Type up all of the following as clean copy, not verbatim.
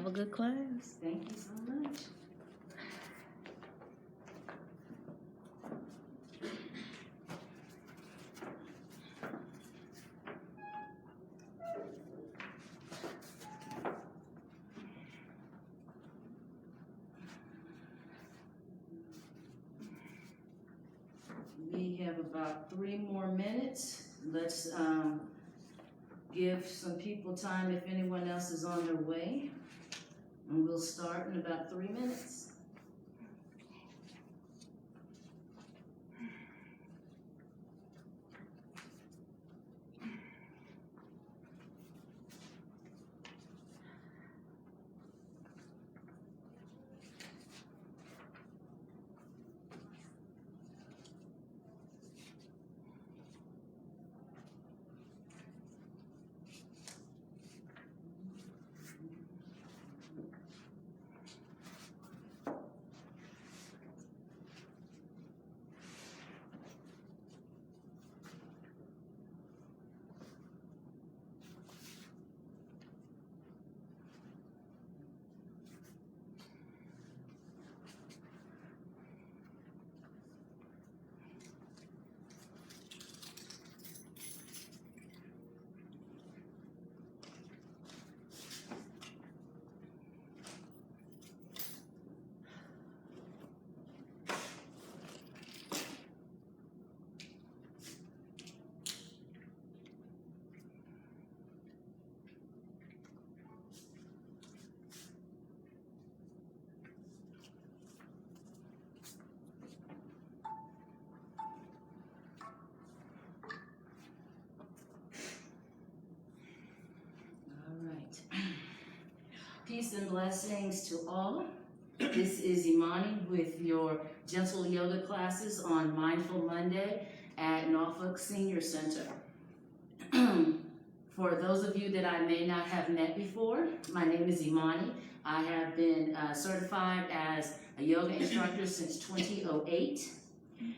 Have a good class. Thank you so much. We have about 3 more minutes. Let's give some people time if anyone else is on their way. And we'll start in about 3 minutes. Peace and blessings to all. This is Imani with your gentle yoga classes on Mindful Monday at Norfolk Senior Center. For those of you that I may not have met before, my name is Imani. I have been certified as a yoga instructor since 2008.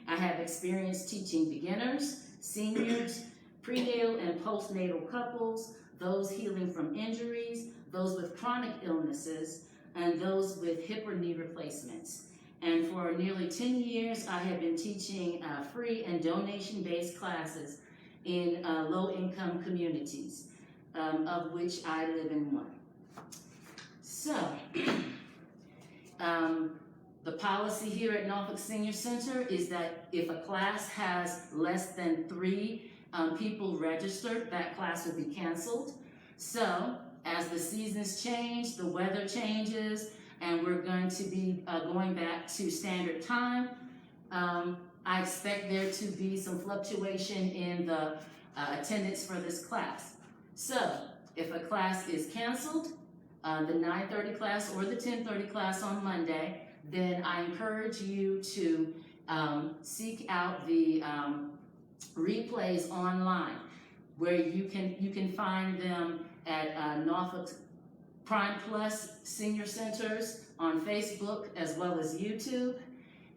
I have experience teaching beginners, seniors, prenatal and postnatal couples, those healing from injuries, those with chronic illnesses, and those with hip or knee replacements. And for nearly 10 years, I have been teaching free and donation-based classes in low-income communities, of which I live in one. So, the policy here at Norfolk Senior Center is that if a class has less than 3 people registered, that class will be canceled. So, as the seasons change, the weather changes, and we're going to be going back to standard time, I expect there to be some fluctuation in the attendance for this class. So, if a class is canceled, the 9:30 class or the 10:30 class on Monday, then I encourage you to seek out the replays online, where you can find them at Norfolk Primeplus Senior Centers on Facebook as well as YouTube.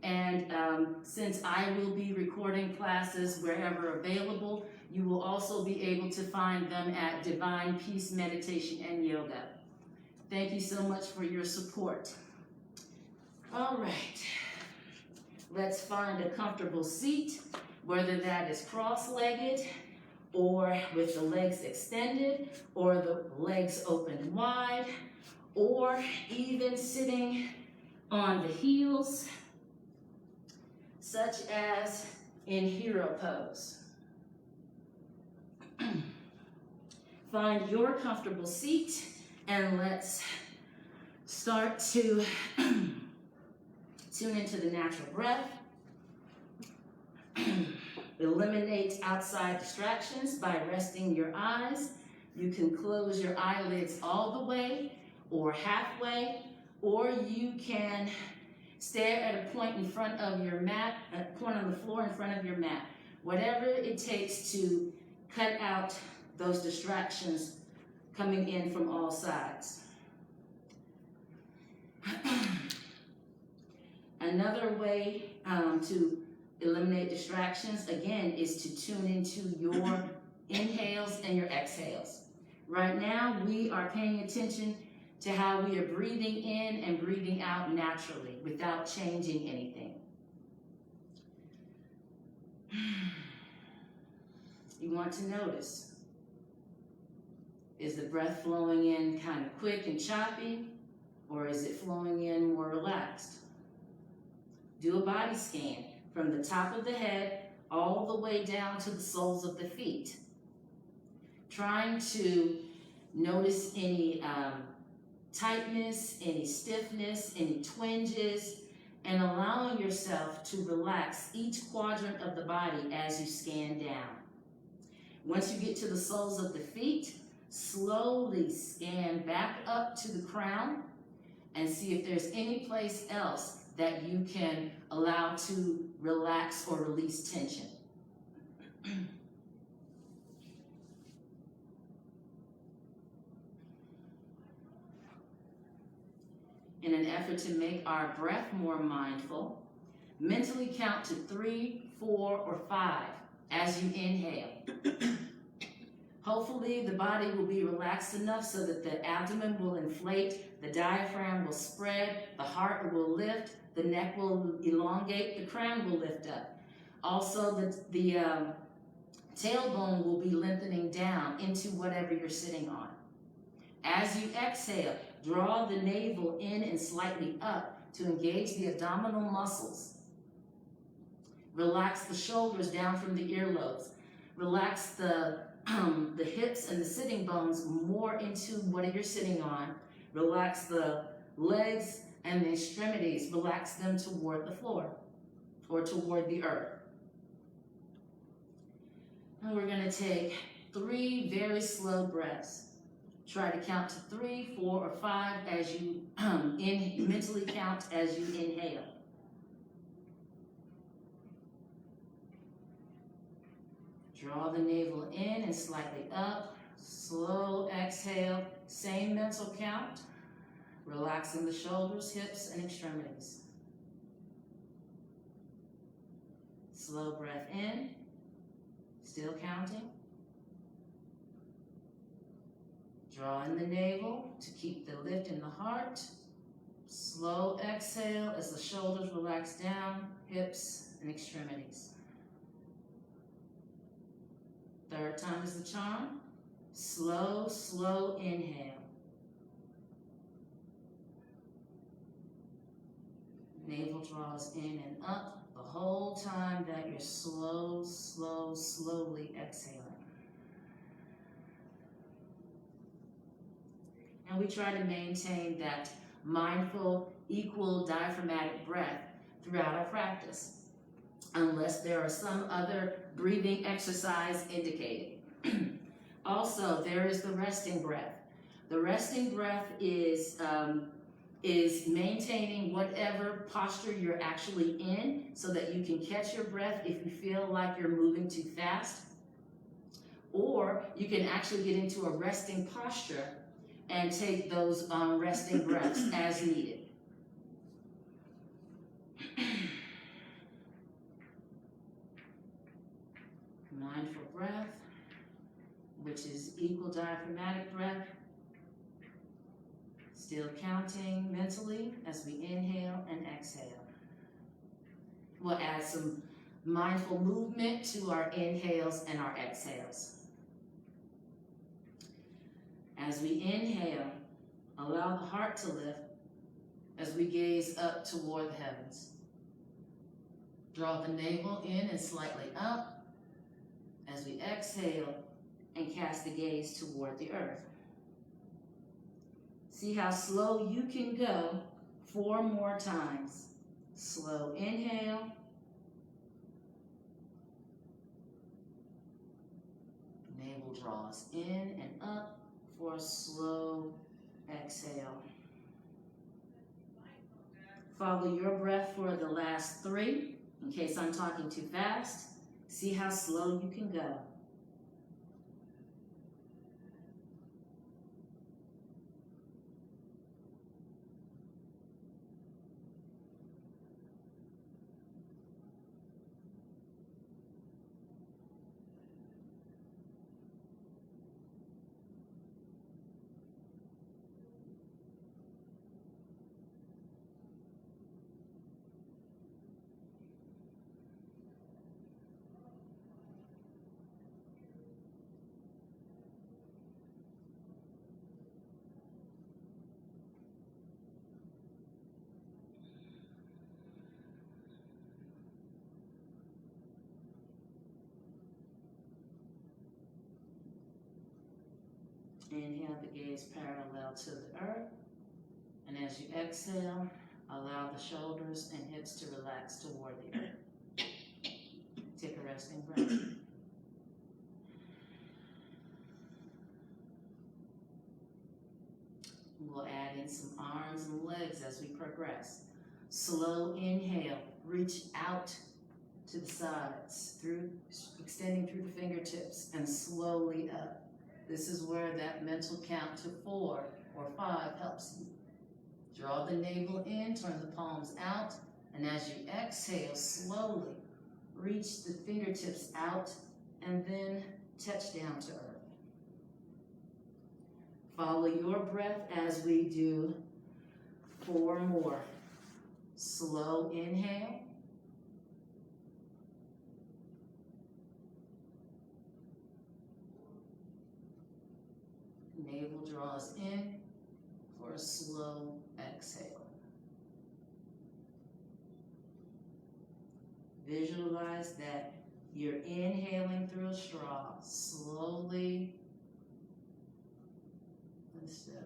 And since I will be recording classes wherever available, you will also be able to find them at Divine Peace Meditation and Yoga. Thank you so much for your support. All right, let's find a comfortable seat, whether that is cross-legged or with the legs extended or the legs open wide, or even sitting on the heels, such as in Hero Pose. Find your comfortable seat and let's start to tune into the natural breath. Eliminate outside distractions by resting your eyes. You can close your eyelids all the way or halfway, or you can stare at a point in front of your mat, a point on the floor in front of your mat. Whatever it takes to cut out those distractions coming in from all sides. Another way to eliminate distractions, again, is to tune into your inhales and your exhales. Right now, we are paying attention to how we are breathing in and breathing out naturally without changing anything. You want to notice, is the breath flowing in kind of quick and choppy, or is it flowing in more relaxed? Do a body scan from the top of the head all the way down to the soles of the feet, trying to notice any tightness, any stiffness, any twinges, and allowing yourself to relax each quadrant of the body as you scan down. Once you get to the soles of the feet, slowly scan back up to the crown and see if there's any place else that you can allow to relax or release tension. In an effort to make our breath more mindful, mentally count to 3, 4, or 5 as you inhale. Hopefully, the body will be relaxed enough so that the abdomen will inflate, the diaphragm will spread, the heart will lift, the neck will elongate, the crown will lift up. Also, the tailbone will be lengthening down into whatever you're sitting on. As you exhale, draw the navel in and slightly up to engage the abdominal muscles. Relax the shoulders down from the earlobes. Relax the hips and the sitting bones more into what you're sitting on. Relax the legs and the extremities. Relax them toward the floor or toward the earth. And we're going to take 3 very slow breaths. Try to count to 3, 4, or 5 as you mentally count as you inhale. Draw the navel in and slightly up. Slow exhale. Same mental count. Relaxing the shoulders, hips, and extremities. Slow breath in. Still counting. Draw in the navel to keep the lift in the heart. Slow exhale as the shoulders relax down, hips, and extremities. Third time is the charm. Slow, slow inhale. Navel draws in and up the whole time that you're slowly exhaling. And we try to maintain that mindful, equal diaphragmatic breath throughout our practice, unless there are some other breathing exercise indicated. Also, there is the resting breath. The resting breath is maintaining whatever posture you're actually in so that you can catch your breath if you feel like you're moving too fast. Or you can actually get into a resting posture and take those resting breaths as needed. Mindful breath, which is equal diaphragmatic breath. Still counting mentally as we inhale and exhale. We'll add some mindful movement to our inhales and our exhales. As we inhale, allow the heart to lift as we gaze up toward the heavens. Draw the navel in and slightly up as we exhale and cast the gaze toward the earth. See how slow you can go 4 more times. Slow inhale. Navel draws in and up for a slow exhale. Follow your breath for the last 3. In case I'm talking too fast, see how slow you can go. Inhale the gaze parallel to the earth. And as you exhale, allow the shoulders and hips to relax toward the earth. Take a resting breath. We'll add in some arms and legs as we progress. Slow inhale, reach out to the sides, extending through the fingertips and slowly up. This is where that mental count to 4 or 5 helps you. Draw the navel in, turn the palms out, and as you exhale, slowly reach the fingertips out and then touch down to earth. Follow your breath as we do 4 more. Slow inhale. Navel draws in for a slow exhale. Visualize that you're inhaling through a straw, slowly and steadily.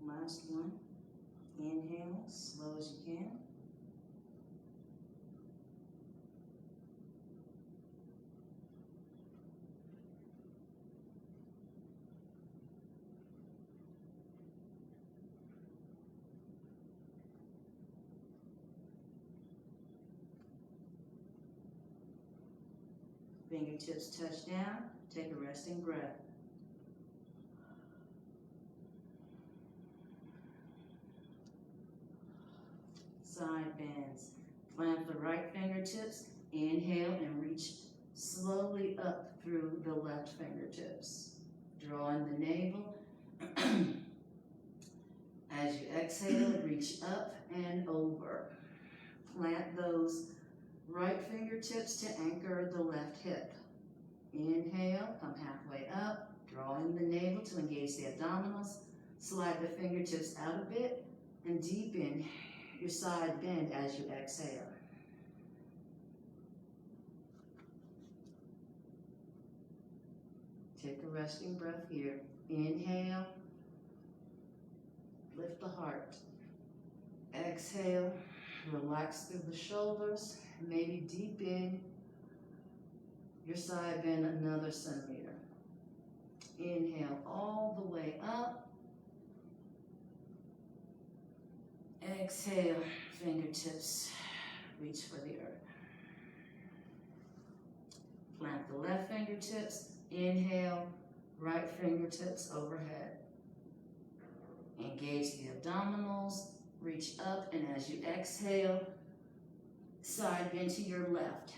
Last one. Inhale, slow as you can. Fingertips touch down. Take a resting breath. Side bends. Plant the right fingertips. Inhale and reach slowly up through the left fingertips. Draw in the navel. As you exhale, reach up and over. Plant those right fingertips to anchor the left hip. Inhale, come halfway up. Draw in the navel to engage the abdominals. Slide the fingertips out a bit and deepen your side bend as you exhale. Take a resting breath here. Inhale, lift the heart. Exhale, relax through the shoulders. Maybe deepen your side bend another centimeter. Inhale all the way up. Exhale, fingertips reach for the earth. Plant the left fingertips. Inhale, right fingertips overhead. Engage the abdominals, reach up, and as you exhale, side bend to your left.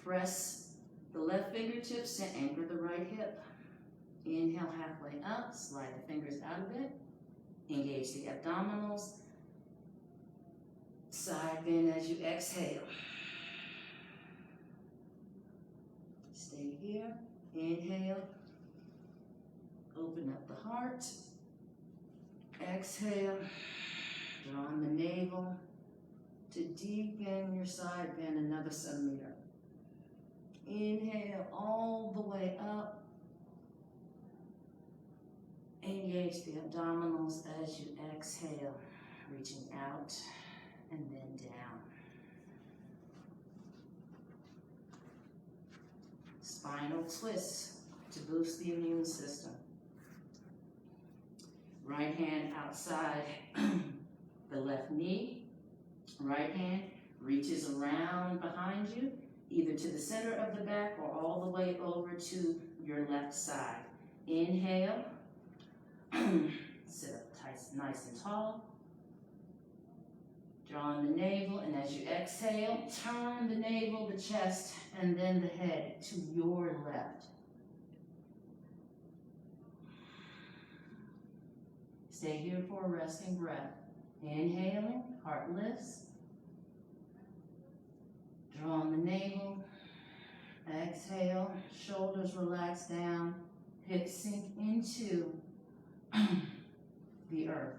Press the left fingertips to anchor the right hip. Inhale halfway up, slide the fingers out a bit. Engage the abdominals. Side bend as you exhale. Stay here. Inhale. Open up the heart. Exhale. Draw in the navel to deepen your side bend another centimeter. Inhale all the way up. Engage the abdominals as you exhale, reaching out and then down. Spinal twist to boost the immune system. Right hand outside the left knee. Right hand reaches around behind you, either to the center of the back or all the way over to your left side. Inhale. Sit up tight, nice and tall. Draw in the navel, and as you exhale, turn the navel, the chest, and then the head to your left. Stay here for a resting breath. Inhaling, heart lifts. Draw on the navel. Exhale, shoulders relax down. Hips sink into the earth.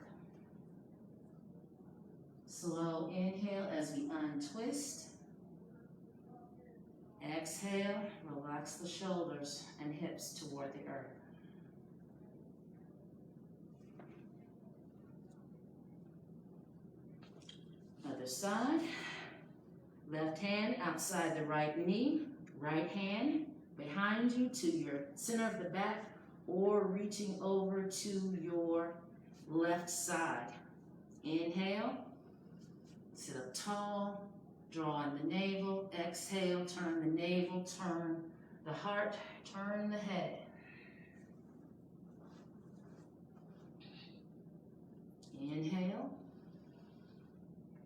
Slow inhale as we untwist. Exhale, relax the shoulders and hips toward the earth. Other side. Left hand outside the right knee. Right hand behind you to your center of the back or reaching over to your left side. Inhale, sit up tall, draw on the navel. Exhale, turn the navel, turn the heart, turn the head. Inhale.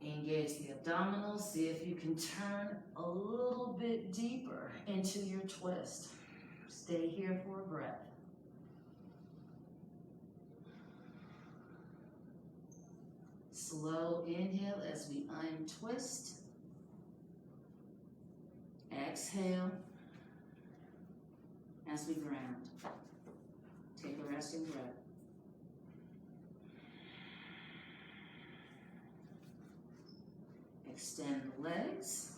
Engage the abdominals. See if you can turn a little bit deeper into your twist. Stay here for a breath. Slow inhale as we untwist. Exhale as we ground. Take a resting breath. Extend the legs.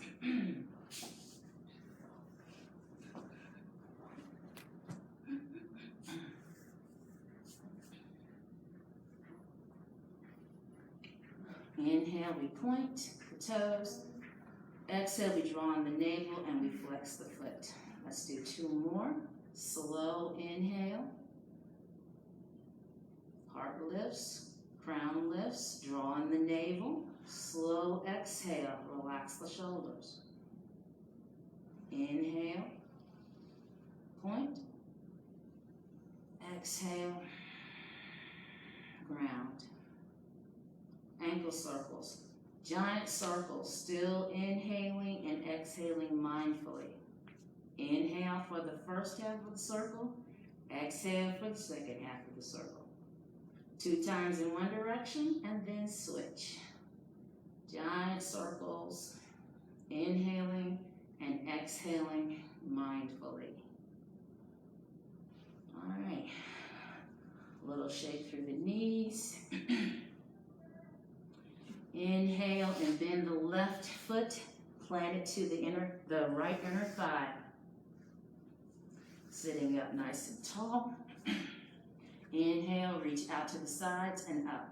Inhale, we point the toes. Exhale, we draw on the navel and we flex the foot. Let's do two more. Slow inhale. Heart lifts, crown lifts, draw on the navel. Slow exhale, relax the shoulders. Inhale, point. Exhale, ground. Ankle circles, giant circles, still inhaling and exhaling mindfully. Inhale for the first half of the circle, exhale for the second half of the circle. 2 times in one direction and then switch. Giant circles, inhaling and exhaling mindfully. All right, a little shake through the knees. Inhale and bend the left foot, plant it to the right inner thigh. Sitting up nice and tall. Inhale, reach out to the sides and up.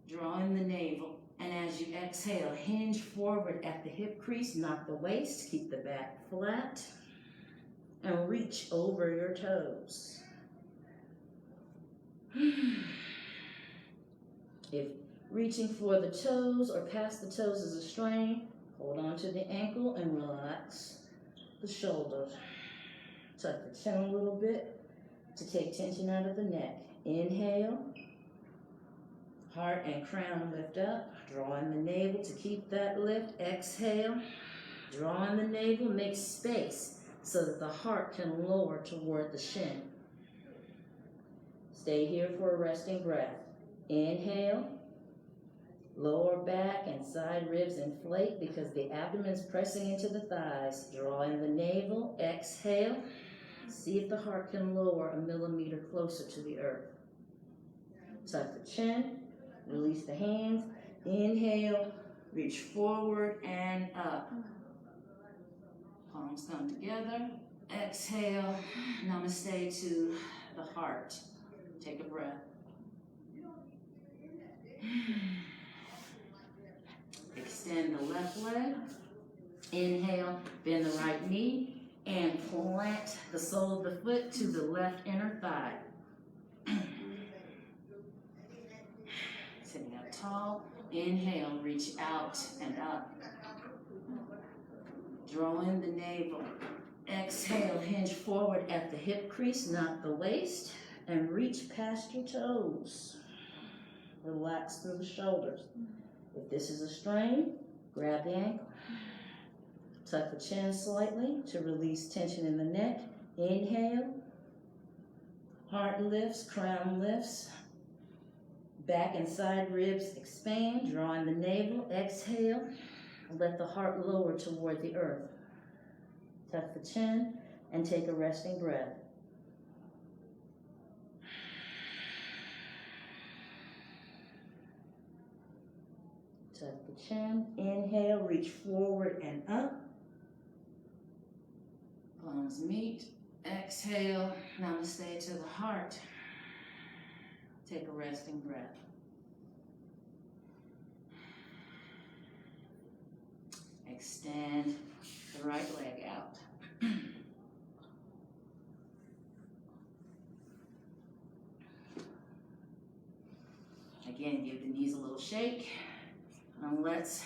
Draw in the navel, and as you exhale, hinge forward at the hip crease, not the waist, keep the back flat, and reach over your toes. If reaching for the toes or past the toes is a strain, hold on to the ankle and relax the shoulders. Tuck the chin a little bit to take tension out of the neck. Inhale. Heart and crown lift up. Draw in the navel to keep that lift. Exhale. Draw in the navel. Make space so that the heart can lower toward the shin. Stay here for a resting breath. Inhale. Lower back and side ribs inflate because the abdomen is pressing into the thighs. Draw in the navel. Exhale. See if the heart can lower a millimeter closer to the earth. Tuck the chin. Release the hands. Inhale, reach forward and up. Palms come together. Exhale, namaste to the heart. Take a breath. Extend the left leg. Inhale, bend the right knee and plant the sole of the foot to the left inner thigh. Sitting up tall. Inhale, reach out and up. Draw in the navel. Exhale, hinge forward at the hip crease, not the waist, and reach past your toes. Relax through the shoulders. If this is a strain, grab the ankle. Tuck the chin slightly to release tension in the neck. Inhale. Heart lifts, crown lifts. Back and side ribs expand, drawing the navel. Exhale, let the heart lower toward the earth. Tuck the chin and take a resting breath. Tuck the chin. Inhale, reach forward and up. Palms meet. Exhale, namaste to the heart. Take a resting breath. Extend the right leg out. Again, give the knees a little shake. And let's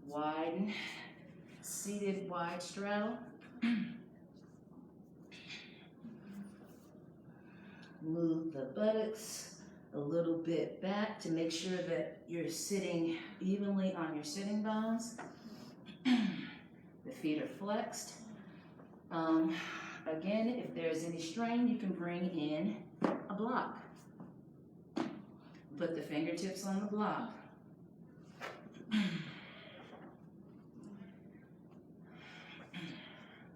widen, seated wide straddle. Move the buttocks a little bit back to make sure that you're sitting evenly on your sitting bones. The feet are flexed. Again, if there's any strain, you can bring in a block. Put the fingertips on the block.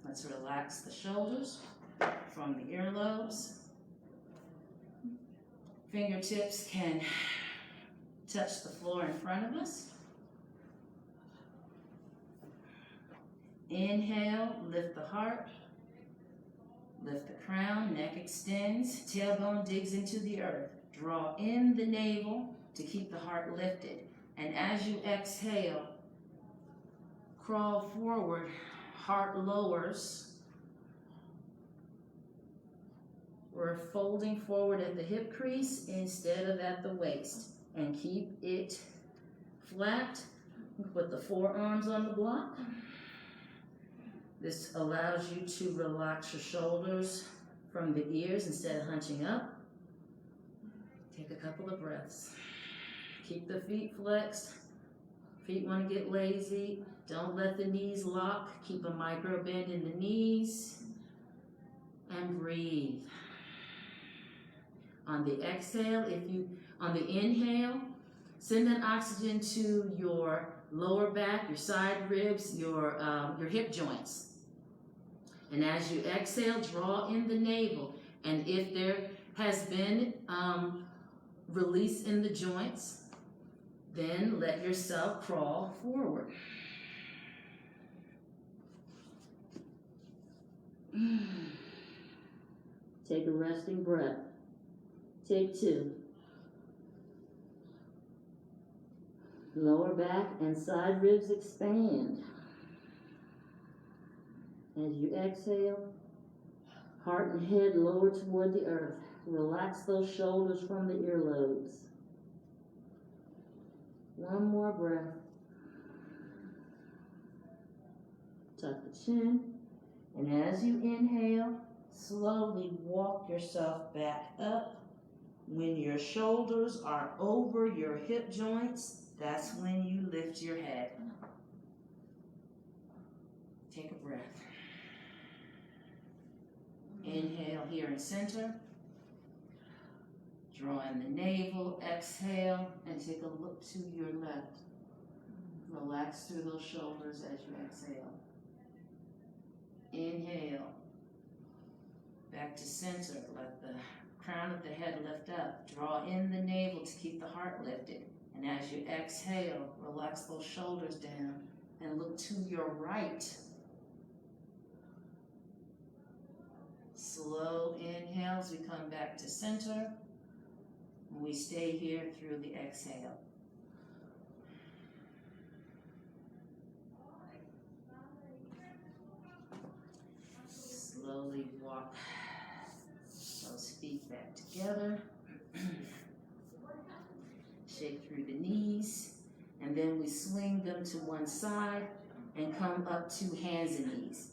Let's relax the shoulders from the earlobes. Fingertips can touch the floor in front of us. Inhale, lift the heart. Lift the crown, neck extends, tailbone digs into the earth. Draw in the navel to keep the heart lifted. And as you exhale, crawl forward, heart lowers. We're folding forward at the hip crease instead of at the waist. And keep it flat. Put the forearms on the block. This allows you to relax your shoulders from the ears instead of hunching up. Take a couple of breaths. Keep the feet flexed. Feet want to get lazy. Don't let the knees lock. Keep a micro bend in the knees. And breathe. On the exhale, on the inhale, send that oxygen to your lower back, your side ribs, your hip joints. And as you exhale, draw in the navel. And if there has been release in the joints, then let yourself crawl forward. Take a resting breath. Take two. Lower back and side ribs expand. As you exhale, heart and head lower toward the earth. Relax those shoulders from the earlobes. One more breath. Tuck the chin. And as you inhale, slowly walk yourself back up. When your shoulders are over your hip joints, that's when you lift your head. Take a breath. Inhale here in center. Draw in the navel, exhale, and take a look to your left. Relax through those shoulders as you exhale. Inhale. Back to center. Let the crown of the head lift up. Draw in the navel to keep the heart lifted. And as you exhale, relax those shoulders down and look to your right. Slow inhales, we come back to center. And we stay here through the exhale. Slowly walk those feet back together. Shake through the knees, and then we swing them to one side and come up to hands and knees.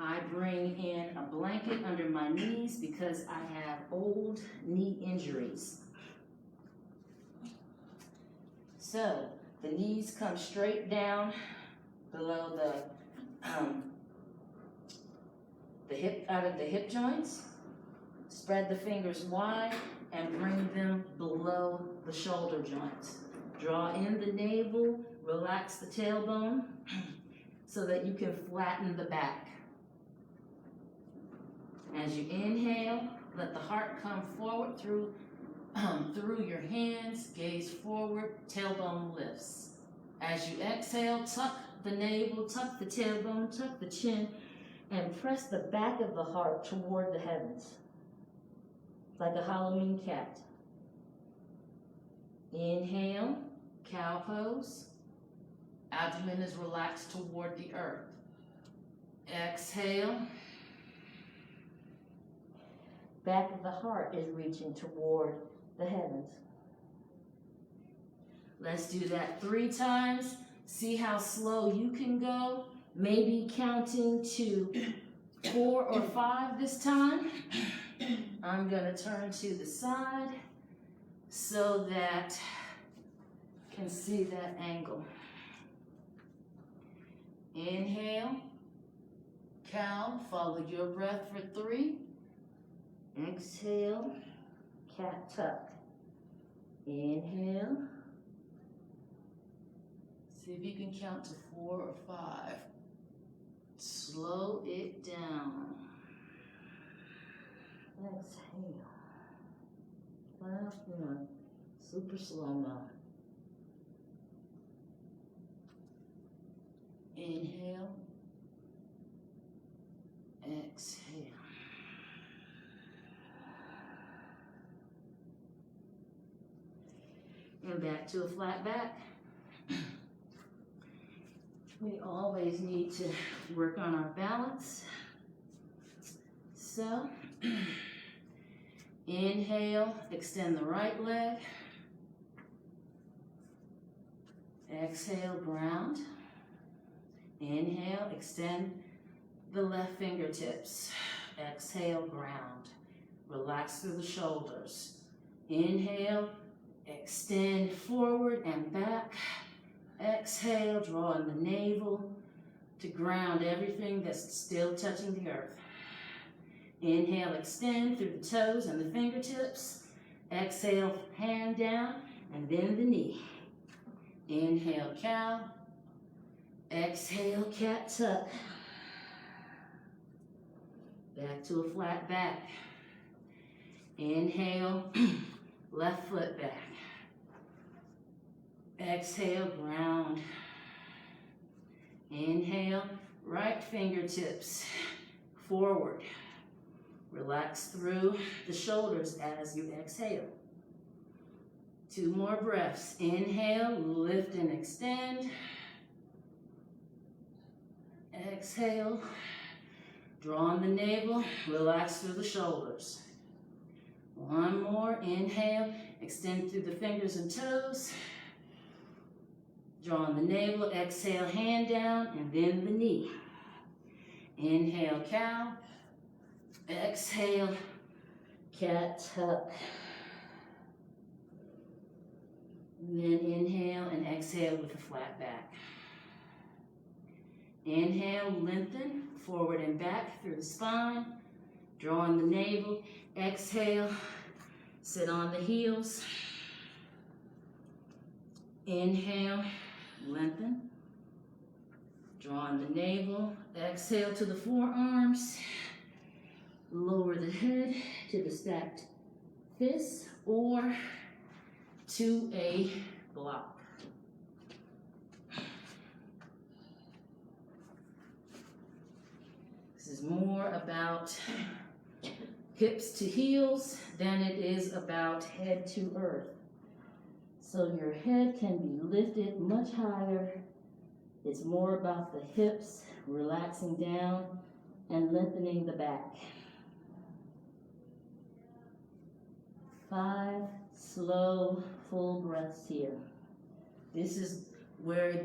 I bring in a blanket under my knees because I have old knee injuries. So the knees come straight down below the out of the hip joints. Spread the fingers wide and bring them below the shoulder joints. Draw in the navel, relax the tailbone so that you can flatten the back. As you inhale, let the heart come forward through your hands, gaze forward, tailbone lifts. As you exhale, tuck the navel, tuck the tailbone, tuck the chin, and press the back of the heart toward the heavens, like a Halloween cat. Inhale, cow pose. Abdomen is relaxed toward the earth. Exhale. Back of the heart is reaching toward the heavens. Let's do that 3 times. See how slow you can go. Maybe counting to 4 or 5 this time. I'm going to turn to the side so that you can see that angle. Inhale, cow, follow your breath for 3. Exhale, cat tuck. Inhale. See if you can count to 4 or 5. Slow it down. Exhale. Last one. Super slow-mo. Inhale. Exhale. And back to a flat back. We always need to work on our balance. So, inhale, extend the right leg. Exhale, ground. Inhale, extend the left fingertips. Exhale, ground. Relax through the shoulders. Inhale, extend forward and back. Exhale, draw in the navel to ground everything that's still touching the earth. Inhale, extend through the toes and the fingertips. Exhale, hand down and bend the knee. Inhale, cow. Exhale, cat tuck. Back to a flat back. Inhale, left foot back. Exhale, ground. Inhale, right fingertips forward. Relax through the shoulders as you exhale. 2 more breaths. Inhale, lift and extend. Exhale, draw in the navel, relax through the shoulders. 1 more. Inhale, extend through the fingers and toes. Draw in the navel, exhale, hand down, and bend the knee. Inhale, cow. Exhale, cat tuck. And then inhale and exhale with a flat back. Inhale, lengthen, forward and back through the spine. Draw in the navel. Exhale, sit on the heels. Inhale, lengthen. Draw in the navel. Exhale to the forearms. Lower the head to the stacked fists or to a block. This is more about hips to heels than it is about head to earth. So your head can be lifted much higher. It's more about the hips relaxing down and lengthening the back. 5 slow, full breaths here. This is where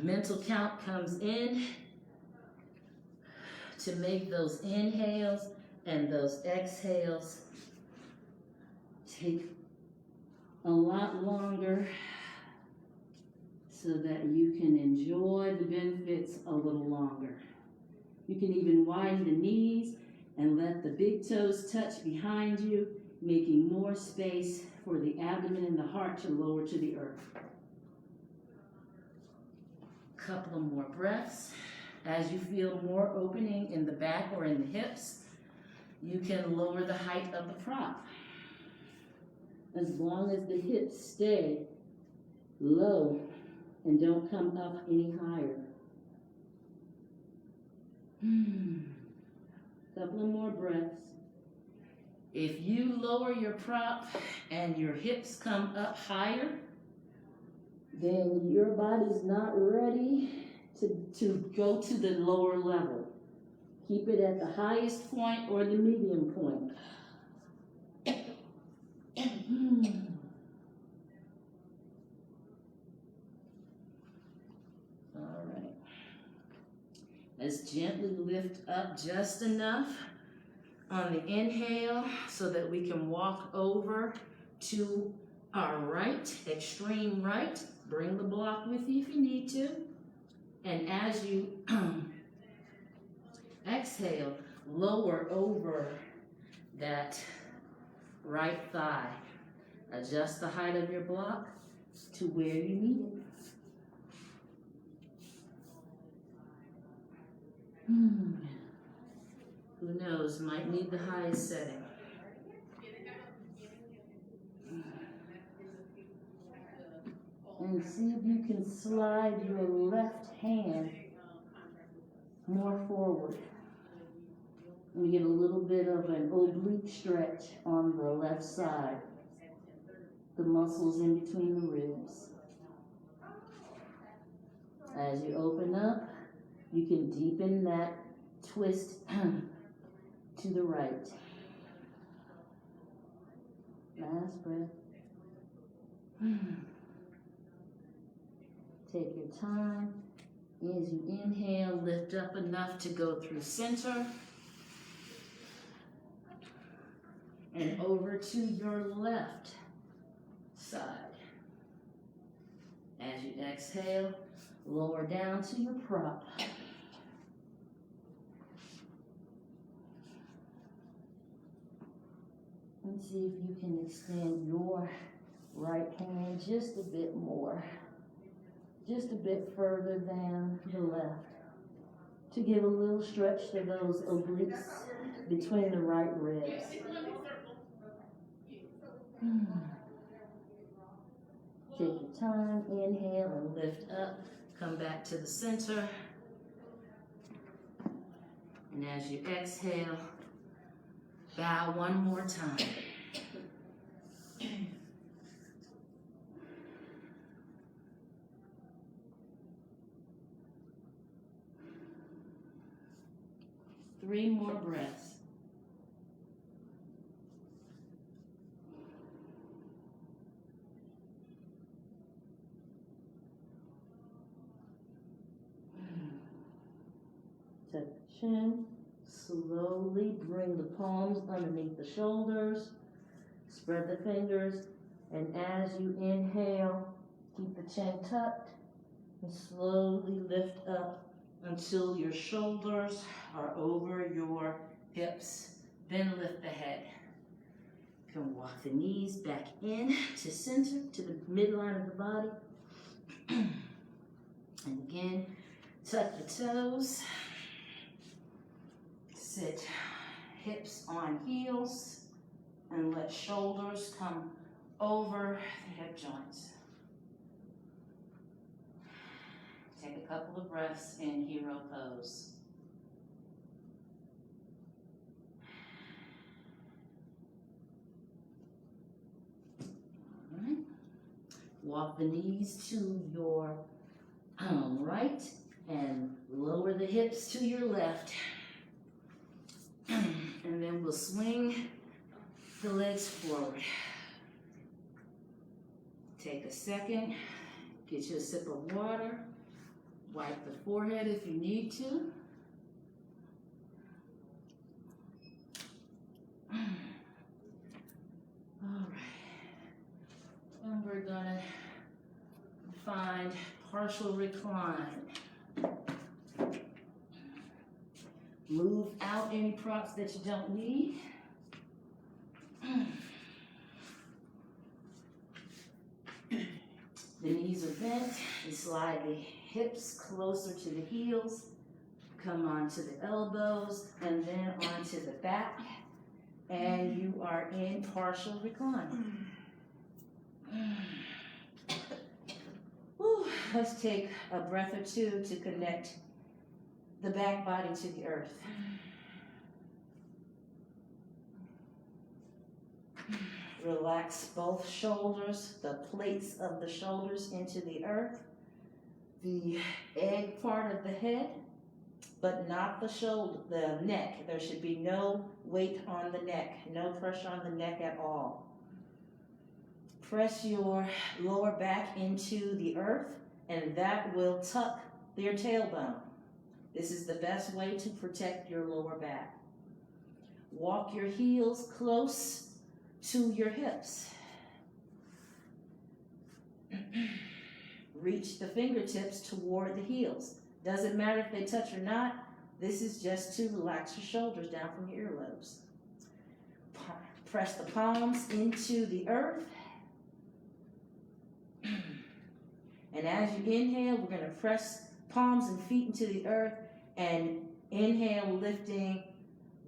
mental count comes in to make those inhales and those exhales take a lot longer. so that you can enjoy the benefits a little longer. You can even widen the knees and let the big toes touch behind you, making more space for the abdomen and the heart to lower to the earth. Couple of more breaths. As you feel more opening in the back or in the hips, you can lower the height of the prop. As long as the hips stay low and don't come up any higher. Couple of more breaths. If you lower your prop and your hips come up higher, then your body's not ready to go to the lower level. Keep it at the highest point or the medium point. All right. Let's gently lift up just enough on the inhale so that we can walk over to our right, extreme right. Bring the block with you if you need to. And as you exhale, lower over that right thigh. Adjust the height of your block to where you need it. Who knows, might need the highest setting. And see if you can slide your left hand more forward. And get a little bit of an oblique stretch on the left side, the muscles in between the ribs. As you open up, you can deepen that twist to the right. Last breath. Take your time. As you inhale, lift up enough to go through center. And over to your left side. As you exhale, lower down to your prop. And see if you can extend your right hand just a bit more. Just a bit further than the left. To give a little stretch to those obliques between the right ribs. Take your time, inhale and lift up. Come back to the center. And as you exhale, bow one more time. Three more breaths. Tuck the chin. Slowly bring the palms underneath the shoulders. Spread the fingers. And as you inhale, keep the chin tucked. And slowly lift up until your shoulders are over your hips. Then lift the head. You can walk the knees back in to center, to the midline of the body. And again, tuck the toes. Sit hips on heels and let shoulders come over the hip joints. Take a couple of breaths in hero pose. All right. Walk the knees to your right and lower the hips to your left. And then we'll swing the legs forward. Take a second, get you a sip of water. Wipe the forehead if you need to. All right. And we're gonna find partial recline. Move out any props that you don't need. The knees are bent. You slide the hips closer to the heels. Come onto the elbows and then onto the back. And you are in partial recline. Whew. Let's take a breath or two to connect the back body to the earth. Relax both shoulders, the plates of the shoulders into the earth, the egg part of the head, but not the shoulder, the neck. There should be no weight on the neck, no pressure on the neck at all. Press your lower back into the earth, and that will tuck your tailbone. This is the best way to protect your lower back. Walk your heels close to your hips. Reach the fingertips toward the heels. Doesn't matter if they touch or not. This is just to relax your shoulders down from your earlobes. Press the palms into the earth. And as you inhale, we're going to press palms and feet into the earth and inhale, lifting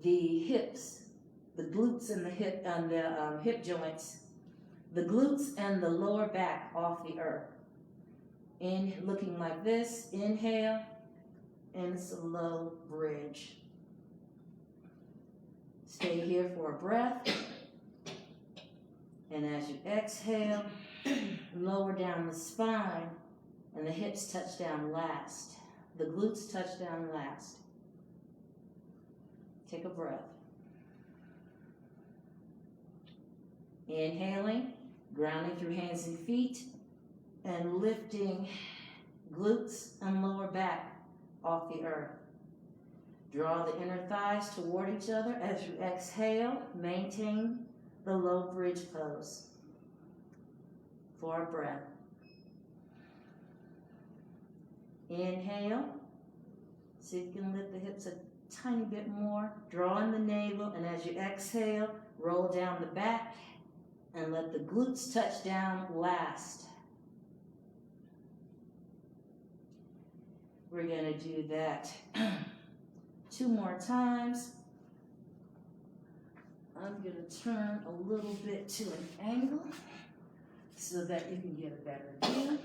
the hips, the glutes and the hip joints, the glutes and the lower back off the earth. In looking like this, inhale, and it's a low bridge. Stay here for a breath. And as you exhale, lower down the spine, and the hips touch down last. The glutes touch down last. Take a breath. Inhaling, grounding through hands and feet, and lifting glutes and lower back off the earth. Draw the inner thighs toward each other as you exhale. Maintain the low bridge pose for a breath. Inhale. See if you can lift the hips a tiny bit more. Draw in the navel, and as you exhale, roll down the back and let the glutes touch down last. We're going to do that 2 more times. I'm going to turn a little bit to an angle so that you can get a better view.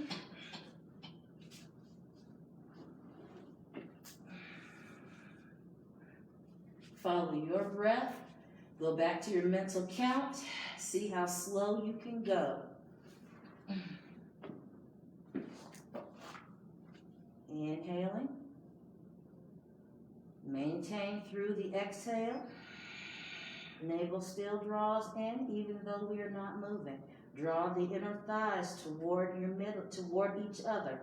Follow your breath. Go back to your mental count. See how slow you can go. Inhaling. Maintain through the exhale. Navel still draws in even though we are not moving. Draw the inner thighs toward your middle, toward each other.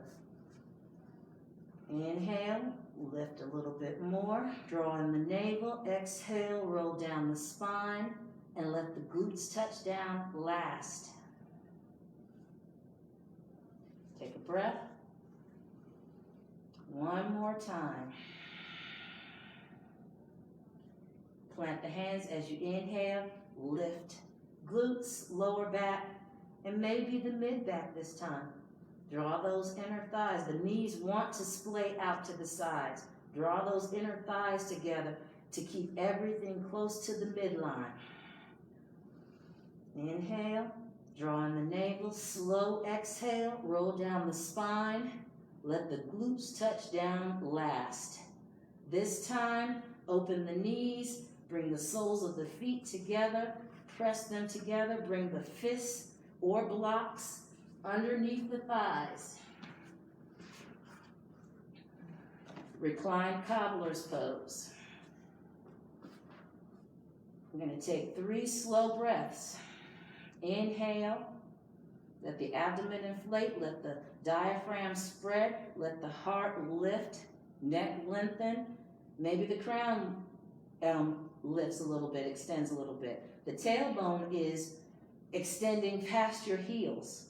Inhale, lift a little bit more. Draw in the navel. Exhale, roll down the spine and let the glutes touch down last. Take a breath. 1 more time. Plant the hands as you inhale. Lift glutes, lower back, and maybe the mid-back this time. Draw those inner thighs. The knees want to splay out to the sides. Draw those inner thighs together to keep everything close to the midline. Inhale, draw in the navel, slow exhale, roll down the spine. Let the glutes touch down last. This time, open the knees, bring the soles of the feet together, press them together, bring the fists or blocks underneath the thighs. Recline Cobbles Pose. We're going to take 3 slow breaths. Inhale, let the abdomen inflate, let the diaphragm spread, let the heart lift, neck lengthen. Maybe the crown lifts a little bit, extends a little bit. The tailbone is extending past your heels.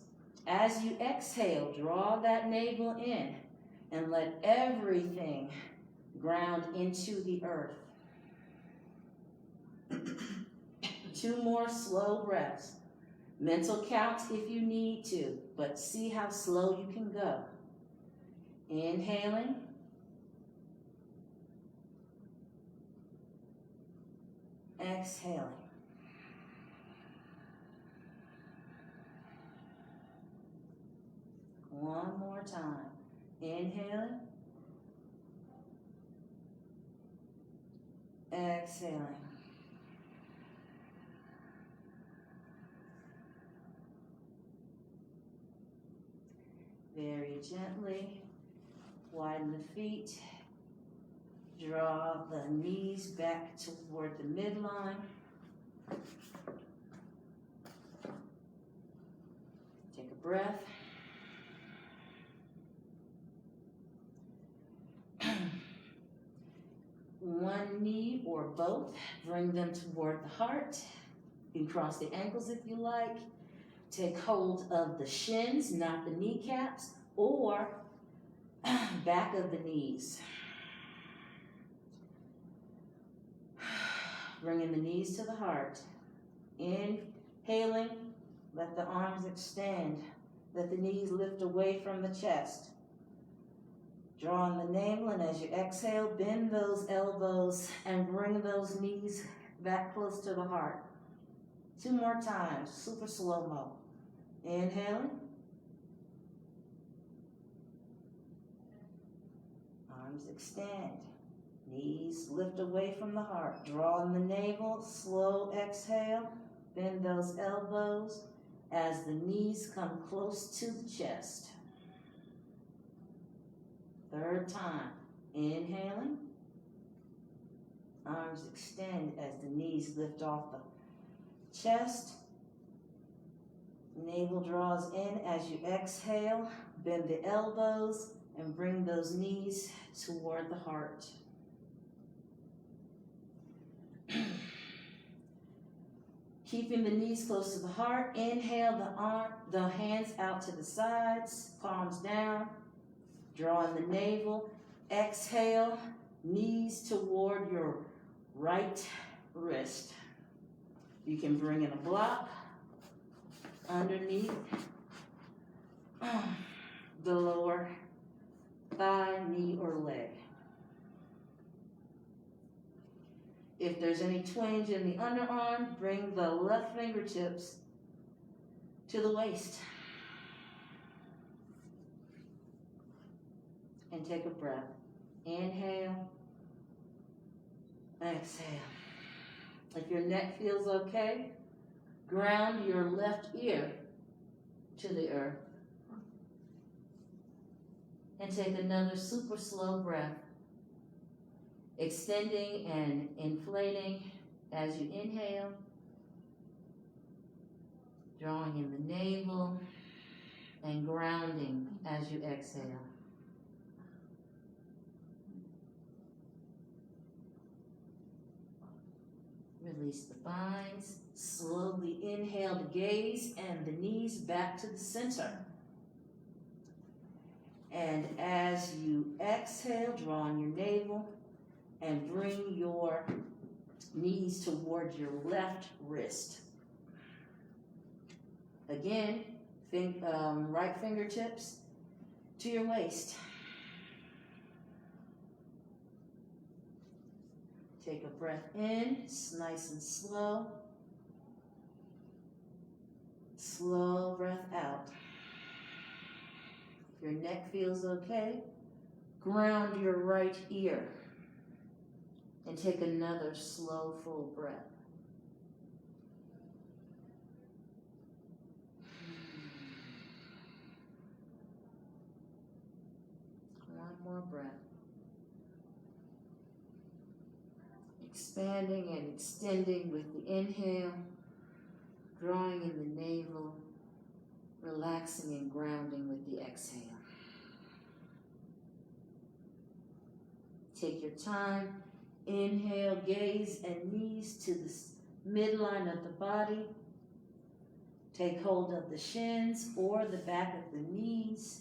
As you exhale, draw that navel in and let everything ground into the earth. 2 more slow breaths. Mental counts if you need to, but see how slow you can go. Inhaling. Exhaling. One more time. Inhaling. Exhaling. Very gently widen the feet. Draw the knees back toward the midline. Take a breath. One knee or both, bring them toward the heart. You can cross the ankles if you like. Take hold of the shins, not the kneecaps, or back of the knees. Bringing the knees to the heart. Inhaling, let the arms extend. Let the knees lift away from the chest. Drawing the navel, and as you exhale, bend those elbows and bring those knees back close to the heart. 2 more times, super slow-mo. Inhaling. Arms extend. Knees lift away from the heart. Drawing the navel, slow exhale. Bend those elbows as the knees come close to the chest. 3rd time. Inhaling. Arms extend as the knees lift off the chest. Navel draws in as you exhale. Bend the elbows and bring those knees toward the heart. Keeping the knees close to the heart. Inhale the hands out to the sides, palms down. Drawing the navel. Exhale, knees toward your right wrist. You can bring in a block underneath the lower thigh, knee, or leg. If there's any twinge in the underarm, bring the left fingertips to the waist. And take a breath. Inhale. Exhale. If your neck feels okay, ground your left ear to the earth. And take another super slow breath. Extending and inflating as you inhale. Drawing in the navel and grounding as you exhale. Release the binds. Slowly inhale the gaze and the knees back to the center. And as you exhale, draw on your navel and bring your knees toward your left wrist. Again, right fingertips to your waist. Take a breath in, it's nice and slow. Slow breath out. If your neck feels okay, ground your right ear and take another slow, full breath. One more breath. Expanding and extending with the inhale, drawing in the navel, relaxing and grounding with the exhale. Take your time. Inhale, gaze and knees to the midline of the body. Take hold of the shins or the back of the knees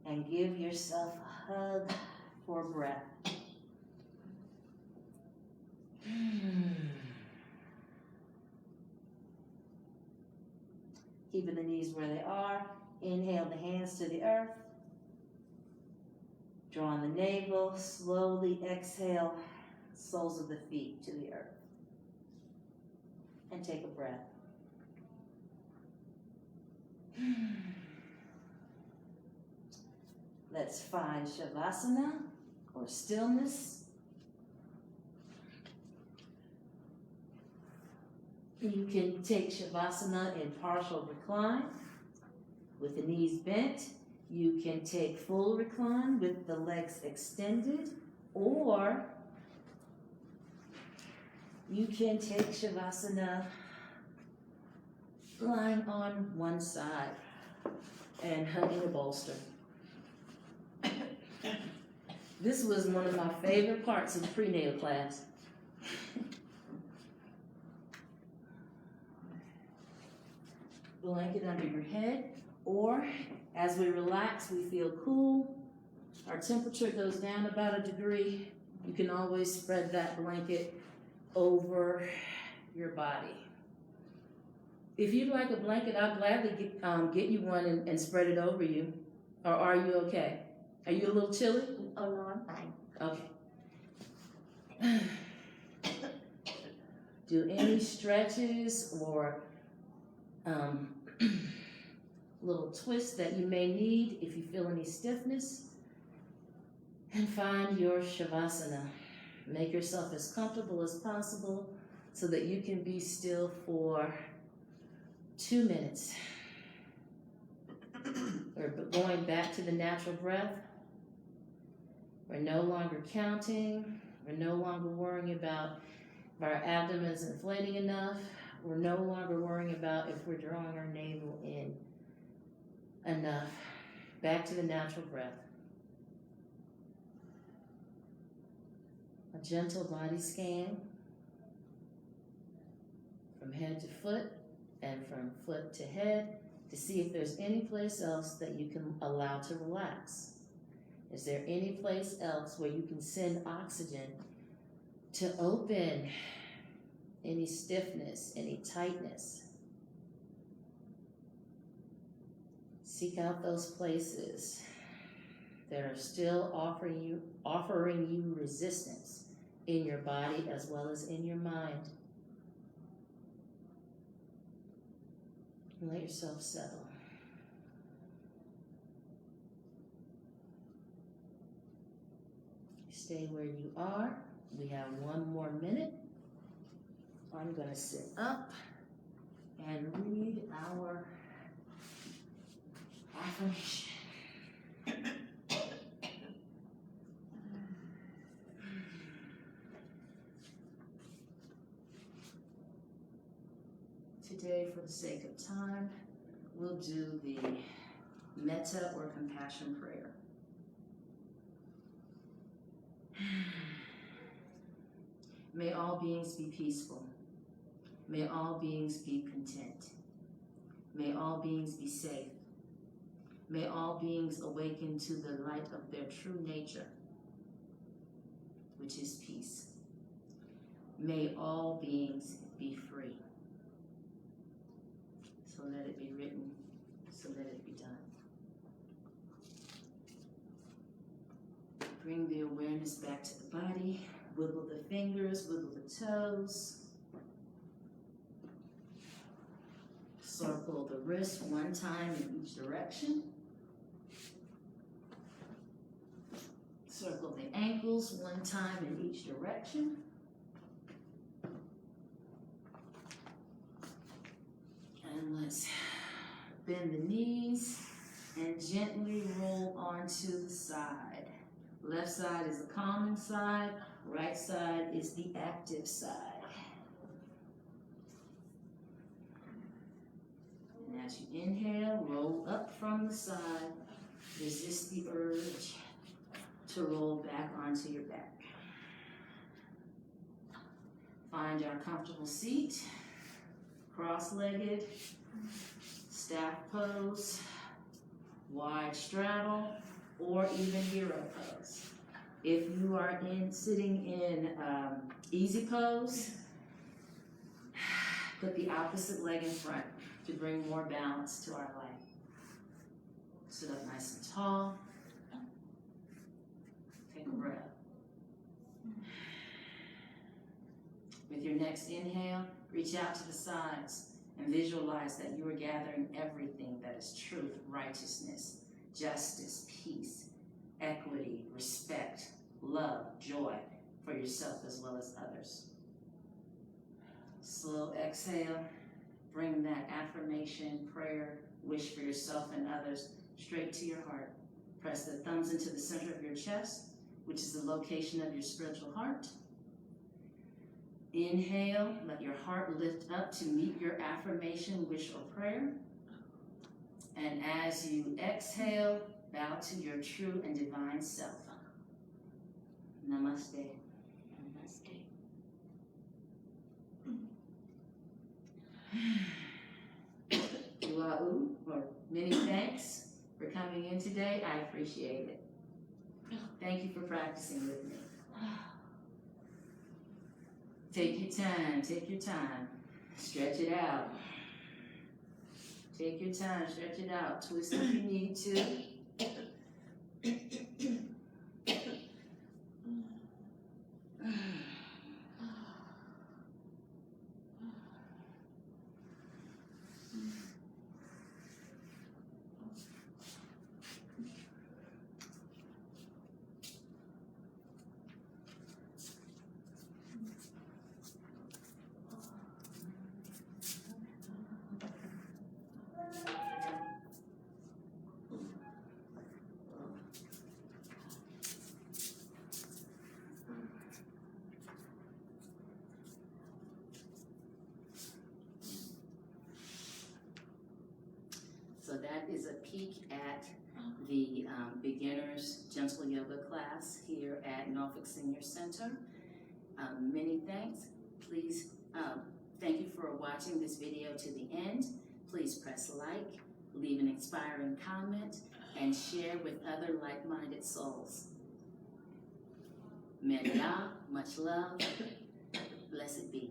and give yourself a hug for breath. Keeping the knees where they are. Inhale the hands to the earth. Drawing the navel, slowly exhale, soles of the feet to the earth. And take a breath. Let's find Shavasana or stillness. You can take Shavasana in partial recline with the knees bent. You can take full recline with the legs extended, or you can take Shavasana lying on one side and hugging a bolster. This was one of my favorite parts of the prenatal class. Blanket under your head, or as we relax, we feel cool. Our temperature goes down about a degree. You can always spread that blanket over your body. If you'd like a blanket, I'll gladly get you one and spread it over you. Or are you okay? Are you a little chilly? Oh, no, I'm fine. Okay. Do any stretches or little twists that you may need if you feel any stiffness. And find your Shavasana. Make yourself as comfortable as possible so that you can be still for 2 minutes. We're going back to the natural breath. We're no longer counting. We're no longer worrying about if our abdomen's inflating enough. We're no longer worrying about if we're drawing our navel in enough. Back to the natural breath. A gentle body scan from head to foot and from foot to head to see if there's any place else that you can allow to relax. Is there any place else where you can send oxygen to open any stiffness, any tightness? Seek out those places that are still offering you resistance in your body as well as in your mind. And let yourself settle. Stay where you are. We have 1 more minute. I'm going to sit up and read our affirmation. Today, for the sake of time, we'll do the metta or compassion prayer. May all beings be peaceful. May all beings be content. May all beings be safe. May all beings awaken to the light of their true nature, which is peace. May all beings be free. So let it be written, so let it be done. Bring the awareness back to the body. Wiggle the fingers, wiggle the toes. Circle the wrist 1 time in each direction. Circle the ankles 1 time in each direction. And let's bend the knees and gently roll onto the side. Left side is the calming side, right side is the active side. And as you inhale, roll up from the side. Resist the urge to roll back onto your back. Find our comfortable seat. cross-legged, staff pose, wide straddle, or even hero pose. If you are sitting in easy pose, put the opposite leg in front to bring more balance to our life. Sit up nice and tall. Take a breath. With your next inhale, reach out to the sides and visualize that you are gathering everything that is truth, righteousness, justice, peace, equity, respect, love, joy for yourself as well as others. Slow exhale, bring that affirmation, prayer, wish for yourself and others straight to your heart. Press the thumbs into the center of your chest, which is the location of your spiritual heart. Inhale, let your heart lift up to meet your affirmation, wish, or prayer. And as you exhale, bow to your true and divine self. Namaste. Namaste. Dua'u, or many thanks for coming in today. I appreciate it. Thank you for practicing with me. Take your time, take your time. Stretch it out. Take your time, stretch it out. Twist if you need to. So that is a peek at the beginner's gentle yoga class here at Norfolk Senior Center. Many thanks. Please, thank you for watching this video to the end. Please press like, leave an inspiring comment, and share with other like-minded souls. Media, much love. Blessed be.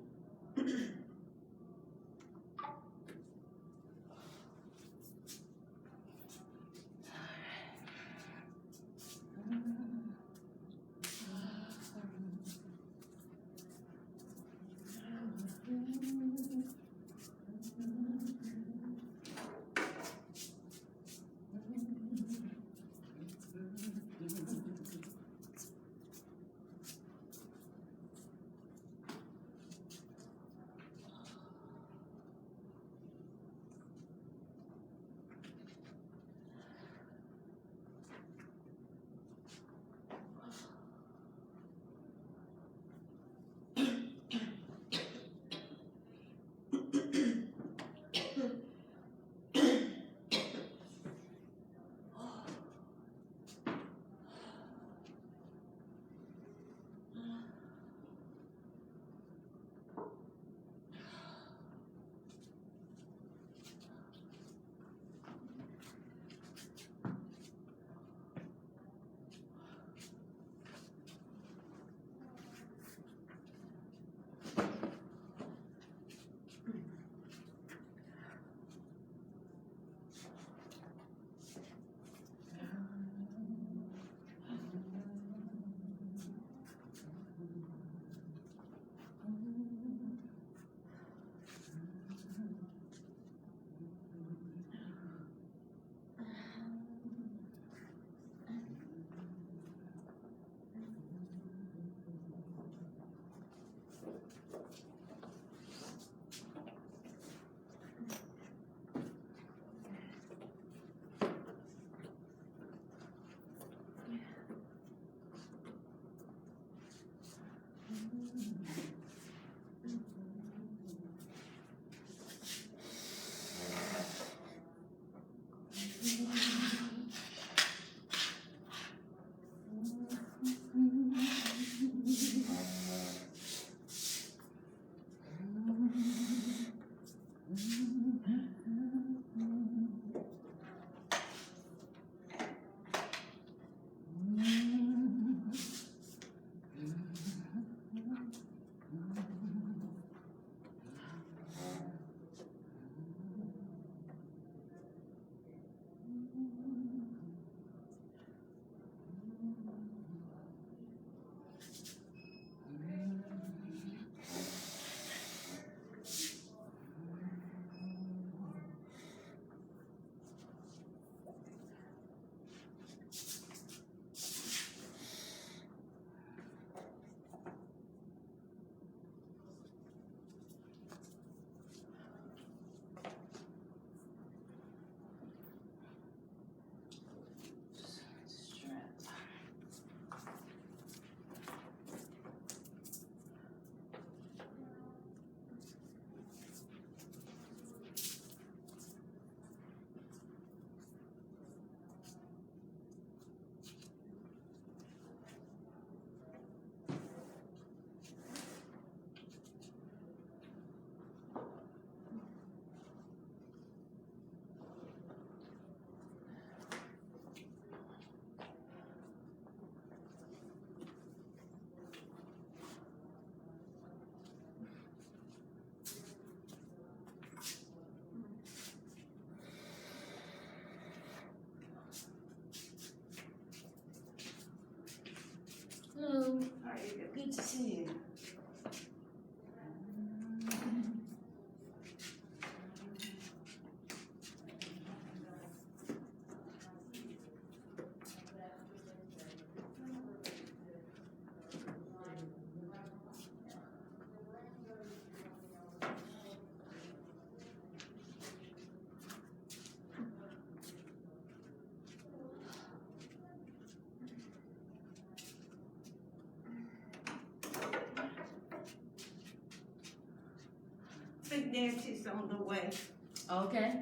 Hello, how are you? Good to see you. Big Nancy's on the way. Okay.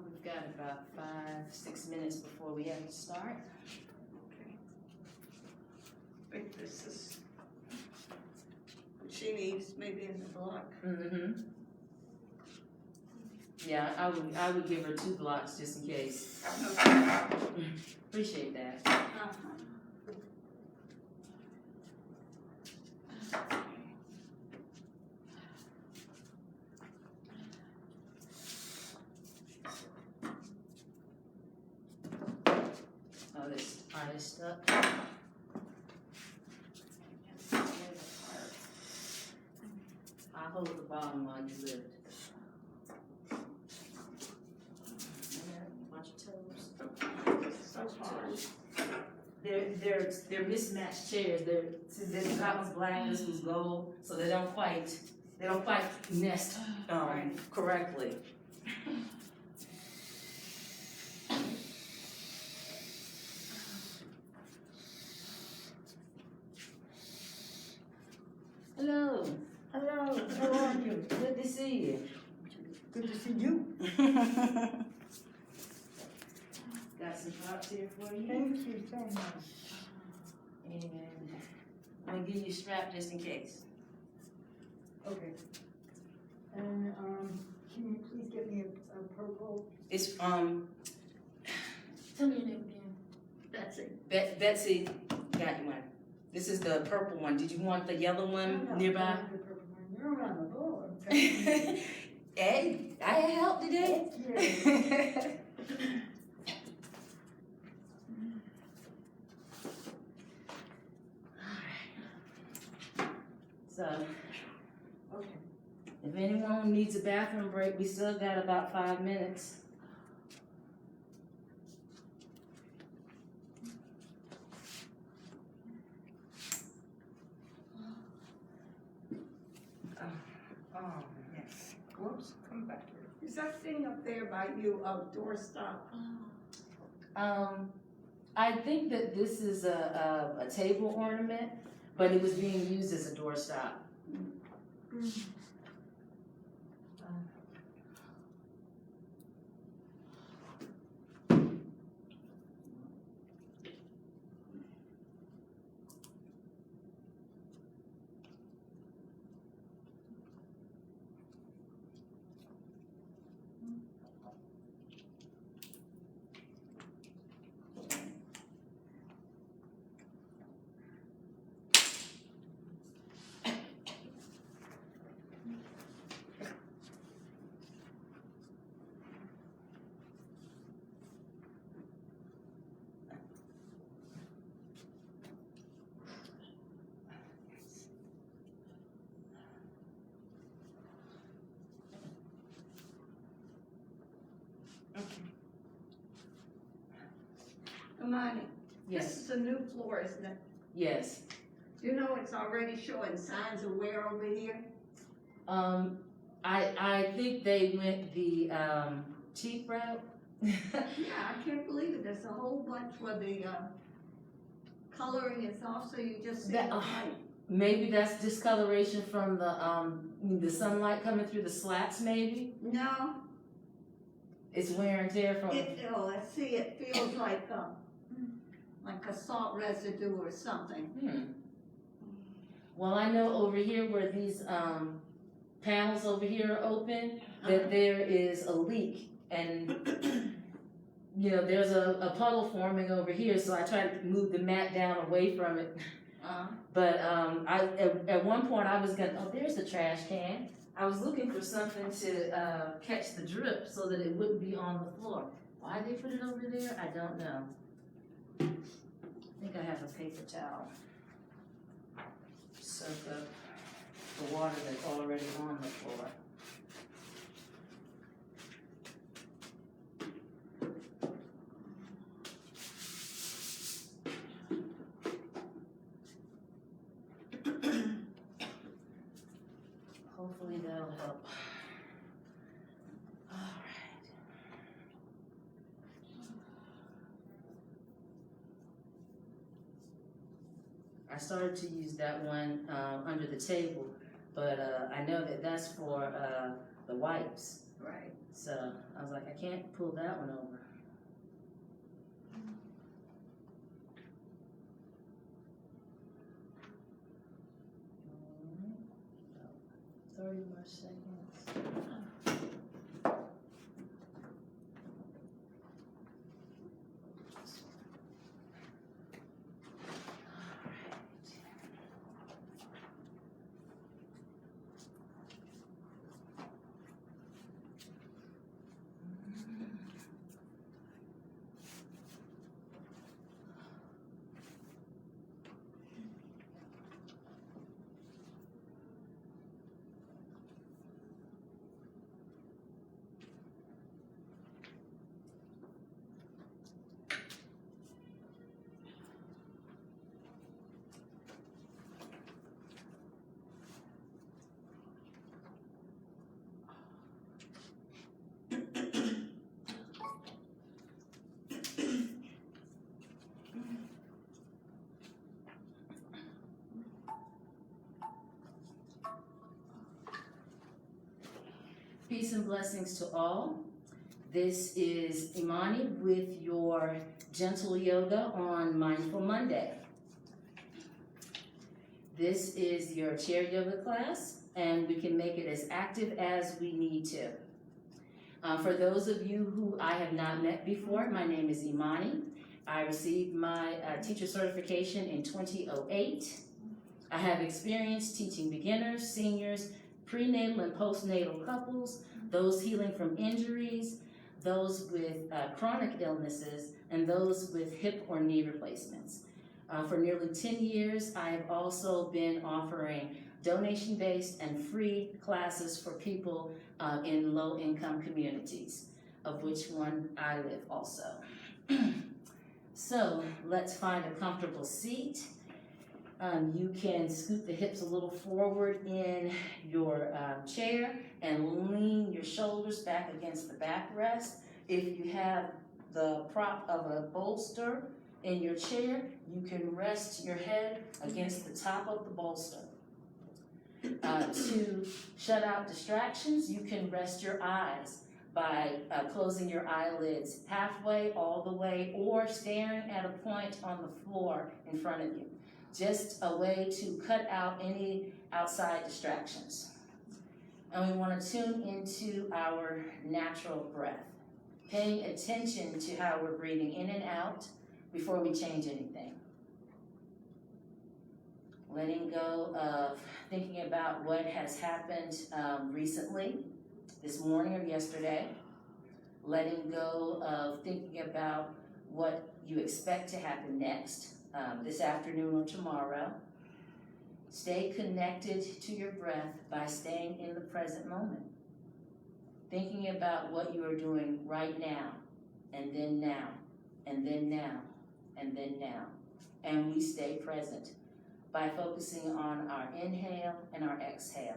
We've got about 5-6 minutes before we have to start. Okay. Think this is what she needs, maybe in the block. Mm-hmm. Yeah, I would give her 2 blocks just in case. Okay. Appreciate that. Oh, this eye is stuck. I'll hold the bottom while you lift. Watch your toes. So hard. They're mismatched chairs. That one's black, this one's gold, so they don't quite nest correctly. Hello. Hello, how are you? Good to see you. Good to see you. Got some props here for you. Thank you so much. And I'm gonna give you a strap just in case. Okay. And, can you please get me a purple? It's tell me your name again. Betsy. Betsy got you one. This is the purple one. Did you want the yellow one No, nearby? the purple one. You're on the board. Hey, I helped today. Yes. So, Okay. if anyone needs a bathroom break, we still got about 5 minutes. Oh, yes. Whoops, come back here. Is that thing up there by you, doorstop? I think that this is a table ornament, but it was being used as a doorstop. Imani, Yes. this is a new floor, isn't it? Yes. You know it's already showing signs of wear over here? I think they went the cheap route. Yeah, I can't believe it. There's a whole bunch where the coloring is off, so you just see That- the white. Maybe that's discoloration from the sunlight coming through the slats. Maybe No, it's wear and tear from. I see it feels like a salt residue or something. Well, I know over here where these panels over here are open, that there is a leak, and you know there's a puddle forming over here. So I tried to move the mat down away from it. But at one point I was gonna, oh, there's the trash can. I was looking for something to catch the drip so that it wouldn't be on the floor. Why they put it over there, I don't know. I think I have a paper towel. Soak up the water that's already on the floor. Hopefully that'll help. All right. I started to use that one under the table, but I know that that's for the wipes. Right. So I was like, I can't pull that one over. All right. 30 more seconds. Peace and blessings to all. This is Imani with your gentle yoga on Mindful Monday. This is your chair yoga class, and we can make it as active as we need to. For those of you who I have not met before, my name is Imani. I received my teacher certification in 2008. I have experience teaching beginners, seniors, prenatal and postnatal couples, those healing from injuries, those with chronic illnesses, and those with hip or knee replacements. For nearly 10 years, I have also been offering donation-based and free classes for people in low-income communities, of which one I live also. So let's find a comfortable seat. You can scoot the hips a little forward in your chair and lean your shoulders back against the backrest. If you have the prop of a bolster in your chair, you can rest your head against the top of the bolster. To shut out distractions, you can rest your eyes by closing your eyelids halfway, all the way, or staring at a point on the floor in front of you. Just a way to cut out any outside distractions. And we want to tune into our natural breath, paying attention to how we're breathing in and out before we change anything. Letting go of thinking about what has happened recently, this morning or yesterday. Letting go of thinking about what you expect to happen next, this afternoon or tomorrow. Stay connected to your breath by staying in the present moment. Thinking about what you are doing right now, and then now, and then now, and then down. And we stay present by focusing on our inhale and our exhale.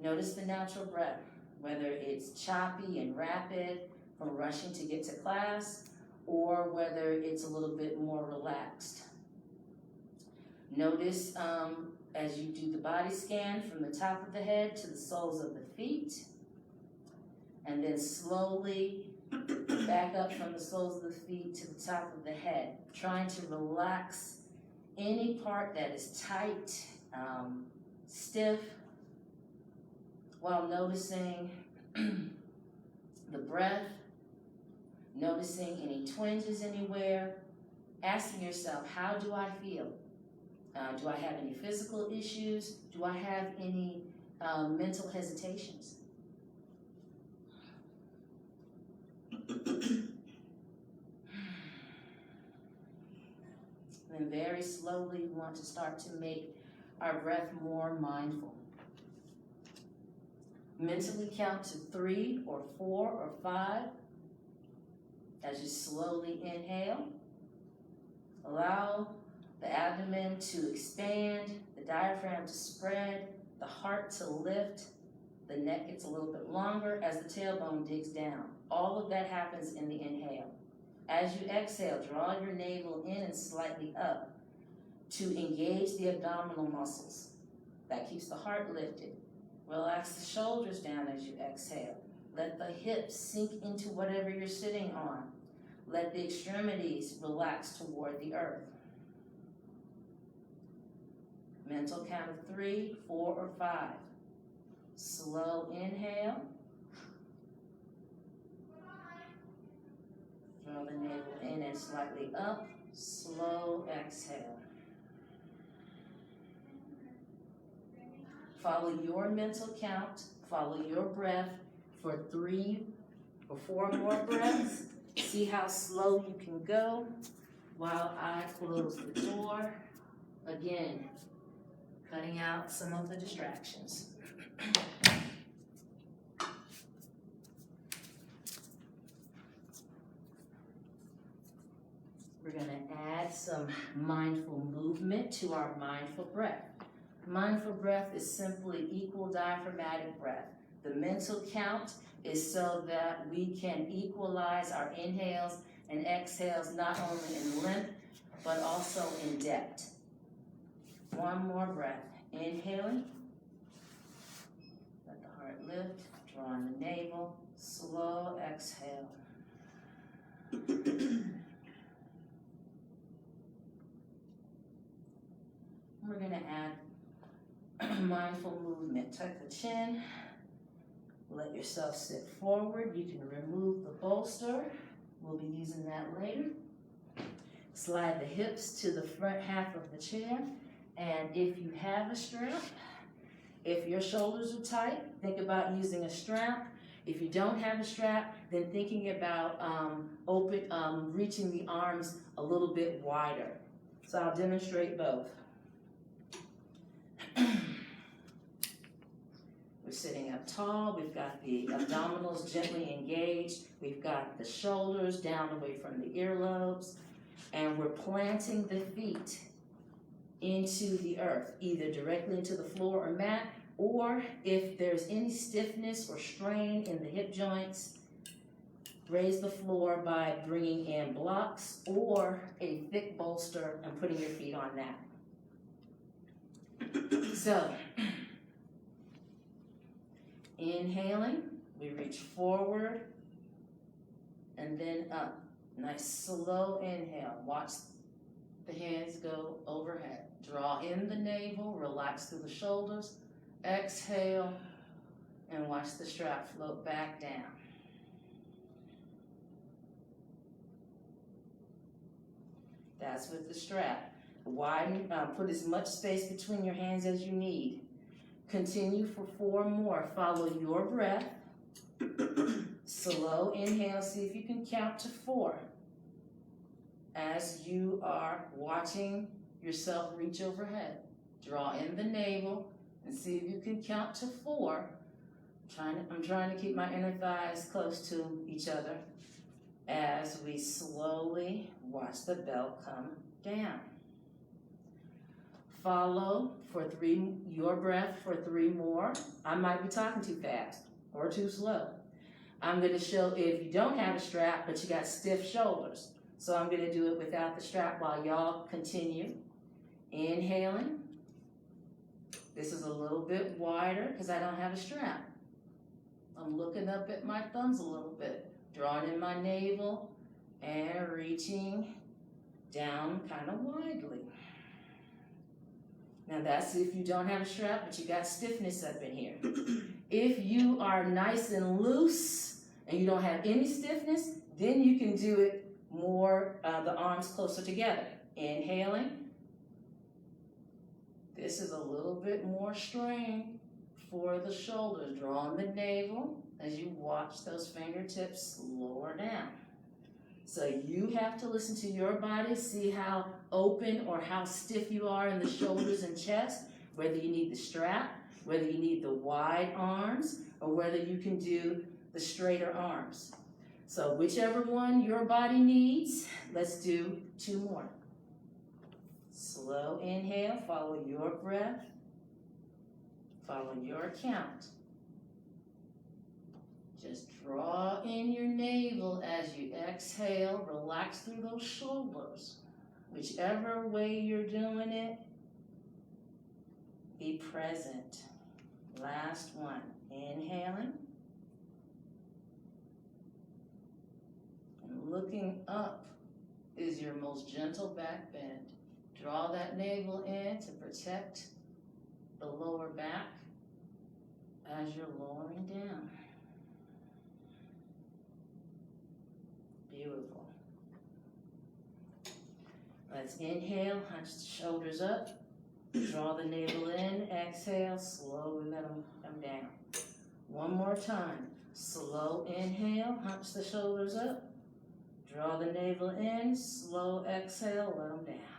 Notice the natural breath, whether it's choppy and rapid from rushing to get to class, or whether it's a little bit more relaxed. Notice as you do the body scan from the top of the head to the soles of the feet, and then slowly back up from the soles of the feet to the top of the head, trying to relax any part that is tight, stiff, while noticing the breath, noticing any twinges anywhere, asking yourself, how do I feel? Do I have any physical issues? Do I have any mental hesitations? Then very slowly we want to start to make our breath more mindful. Mentally count to 3 or 4 or 5 as you slowly inhale. Allow the abdomen to expand, the diaphragm to spread, the heart to lift, the neck gets a little bit longer as the tailbone digs down. All of that happens in the inhale. As you exhale, draw your navel in and slightly up to engage the abdominal muscles. That keeps the heart lifted. Relax the shoulders down as you exhale. Let the hips sink into whatever you're sitting on. Let the extremities relax toward the earth. Mental count of 3, 4, or 5. Slow inhale. Draw the navel in and slightly up. Slow exhale. Follow your mental count. Follow your breath for 3 or 4 more breaths. See how slow you can go while I close the door. Again, cutting out some of the distractions. We're going to add some mindful movement to our mindful breath. Mindful breath is simply equal diaphragmatic breath. The mental count is so that we can equalize our inhales and exhales not only in length, but also in depth. One more breath. Inhaling. Let the heart lift. Draw in the navel. Slow exhale. We're going to add mindful movement. Tuck the chin. Let yourself sit forward. You can remove the bolster. We'll be using that later. Slide the hips to the front half of the chair. And if you have a strap, if your shoulders are tight, think about using a strap. If you don't have a strap, then thinking about reaching the arms a little bit wider. So I'll demonstrate both. We're sitting up tall. We've got the abdominals gently engaged. We've got the shoulders down away from the earlobes. And we're planting the feet into the earth, either directly into the floor or mat, or if there's any stiffness or strain in the hip joints, raise the floor by bringing in blocks or a thick bolster and putting your feet on that. So, inhaling, we reach forward and then up. Nice slow inhale. Watch the hands go overhead. Draw in the navel, relax through the shoulders. Exhale, and watch the strap float back down. That's with the strap. Widen, put as much space between your hands as you need. Continue for 4 more. Follow your breath. Slow inhale. See if you can count to 4. As you are watching yourself reach overhead. Draw in the navel and see if you can count to 4. I'm trying to keep my inner thighs close to each other as we slowly Watch the belt come down. Follow your breath for 3 more. I might be talking too fast or too slow. I'm gonna show if you don't have a strap, but you got stiff shoulders. So I'm gonna do it without the strap while y'all continue. Inhaling. This is a little bit wider because I don't have a strap. I'm looking up at my thumbs a little bit, drawing in my navel and reaching down kind of widely. Now that's if you don't have a strap, but you got stiffness up in here. If you are nice and loose and you don't have any stiffness, then you can do it more, the arms closer together. Inhaling. This is a little bit more strain for the shoulders. Drawing the navel as you watch those fingertips lower down. So you have to listen to your body, see how open or how stiff you are in the shoulders and chest, whether you need the strap, whether you need the wide arms, or whether you can do the straighter arms. So whichever one your body needs, let's do 2 more. Slow inhale, follow your breath, follow your count. Just draw in your navel as you exhale, relax through those shoulders. Whichever way you're doing it, be present. Last one, inhaling. And looking up is your most gentle back bend. Draw that navel in to protect the lower back as you're lowering down. Beautiful. Let's inhale, hunch the shoulders up, draw the navel in, exhale, slowly let them come down. One more time. Slow inhale, hunch the shoulders up, draw the navel in, slow exhale, let them down.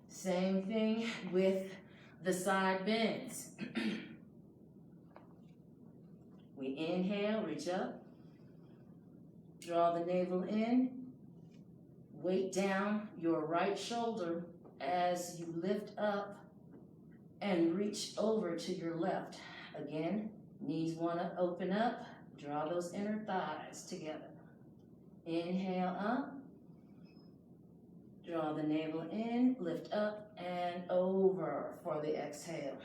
Same thing with the side bends. We inhale, reach up, draw the navel in, weight down your right shoulder as you lift up and reach over to your left. Again, knees want to open up, draw those inner thighs together. Inhale up, draw the navel in, lift up and over for the exhale.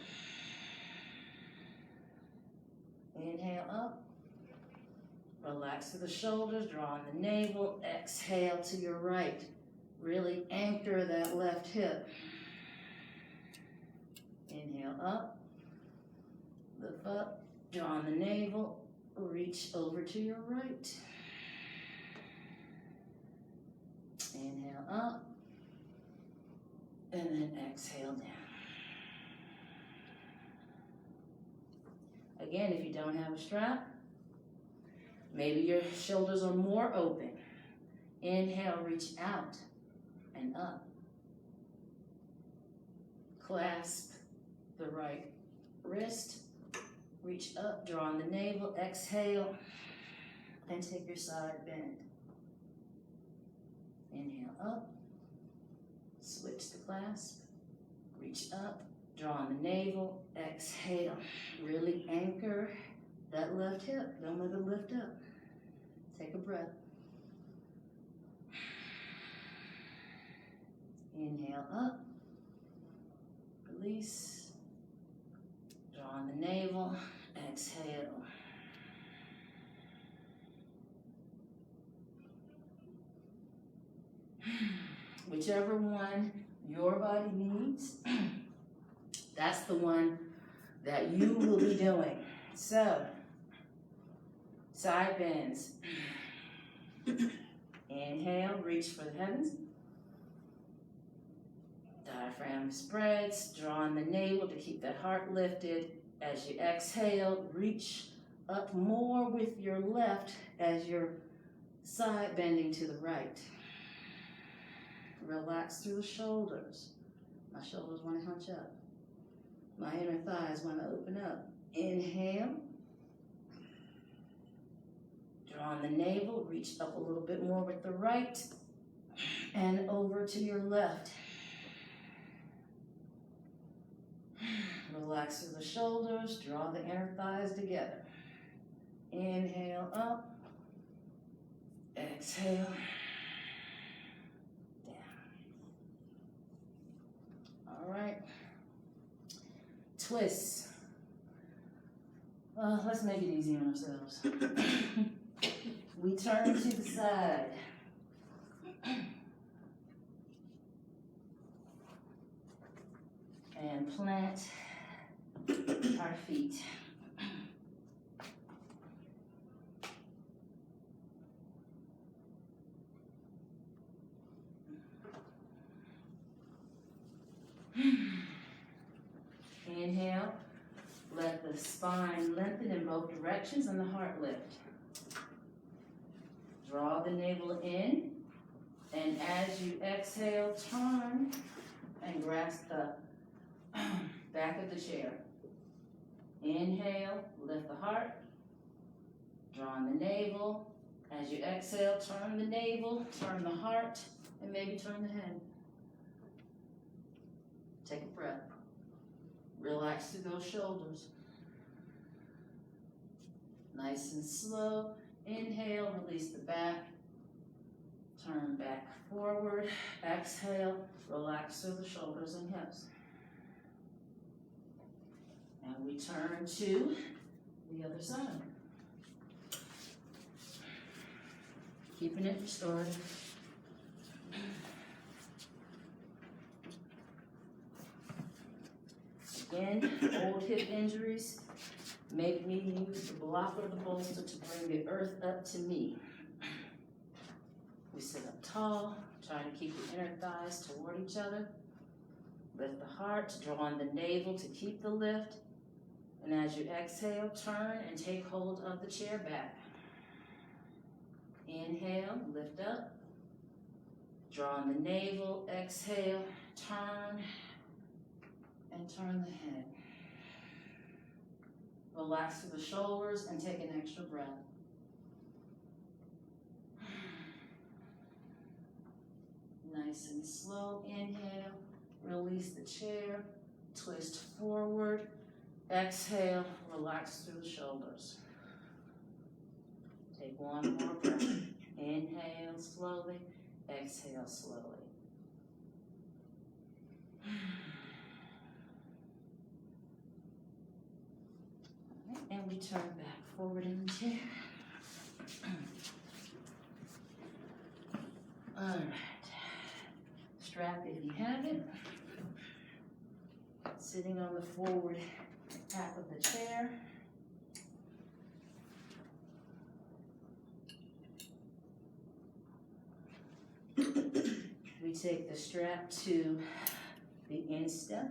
Inhale up, relax to the shoulders, drawing the navel, exhale to your right. Really anchor that left hip. Inhale up, lift up, drawing the navel, reach over to your right. Inhale up, and then exhale down. Again, if you don't have a strap, maybe your shoulders are more open. Inhale, reach out and up. Clasp the right wrist, reach up, draw on the navel, exhale, and take your side bend. Inhale up, switch the clasp, reach up, draw on the navel, exhale. Really anchor that left hip, don't let it lift up. Take a breath. Inhale up, release, draw on the navel, exhale. Whichever one your body needs, that's the one that you will be doing. So, side bends. Inhale, reach for the heavens. Diaphragm spreads, draw on the navel to keep that heart lifted. As you exhale, reach up more with your left as you're side bending to the right. Relax through the shoulders. My shoulders want to hunch up. My inner thighs want to open up. Inhale. Draw on the navel, reach up a little bit more with the right and over to your left. Relax through the shoulders, draw the inner thighs together. Inhale up, exhale, down. All right, twists. Let's make it easy on ourselves. We turn to the side. And plant our feet. Inhale, let the spine lengthen in both directions and the heart lift. Draw the navel in, and as you exhale, turn and grasp the back of the chair. Inhale, lift the heart, draw on the navel. As you exhale, turn the navel, turn the heart, and maybe turn the head. Take a breath. Relax through those shoulders. Nice and slow. Inhale, release the back. Turn back forward. Exhale, relax through the shoulders and hips. And we turn to the other side. Keeping it restored. Again, old hip injuries make me use the block or the bolster to bring the earth up to me. We sit up tall, trying to keep the inner thighs toward each other. Lift the heart, draw on the navel to keep the lift. And as you exhale, turn and take hold of the chair back. Inhale, lift up. Draw on the navel, exhale, turn, and turn the head. Relax through the shoulders and take an extra breath. Nice and slow, inhale, release the chair, twist forward, exhale, relax through the shoulders. Take one more breath. Inhale slowly, exhale slowly. And we turn back forward in the chair. All right. Strap if you have it. Sitting on the forward half of the chair. We take the strap to the instep.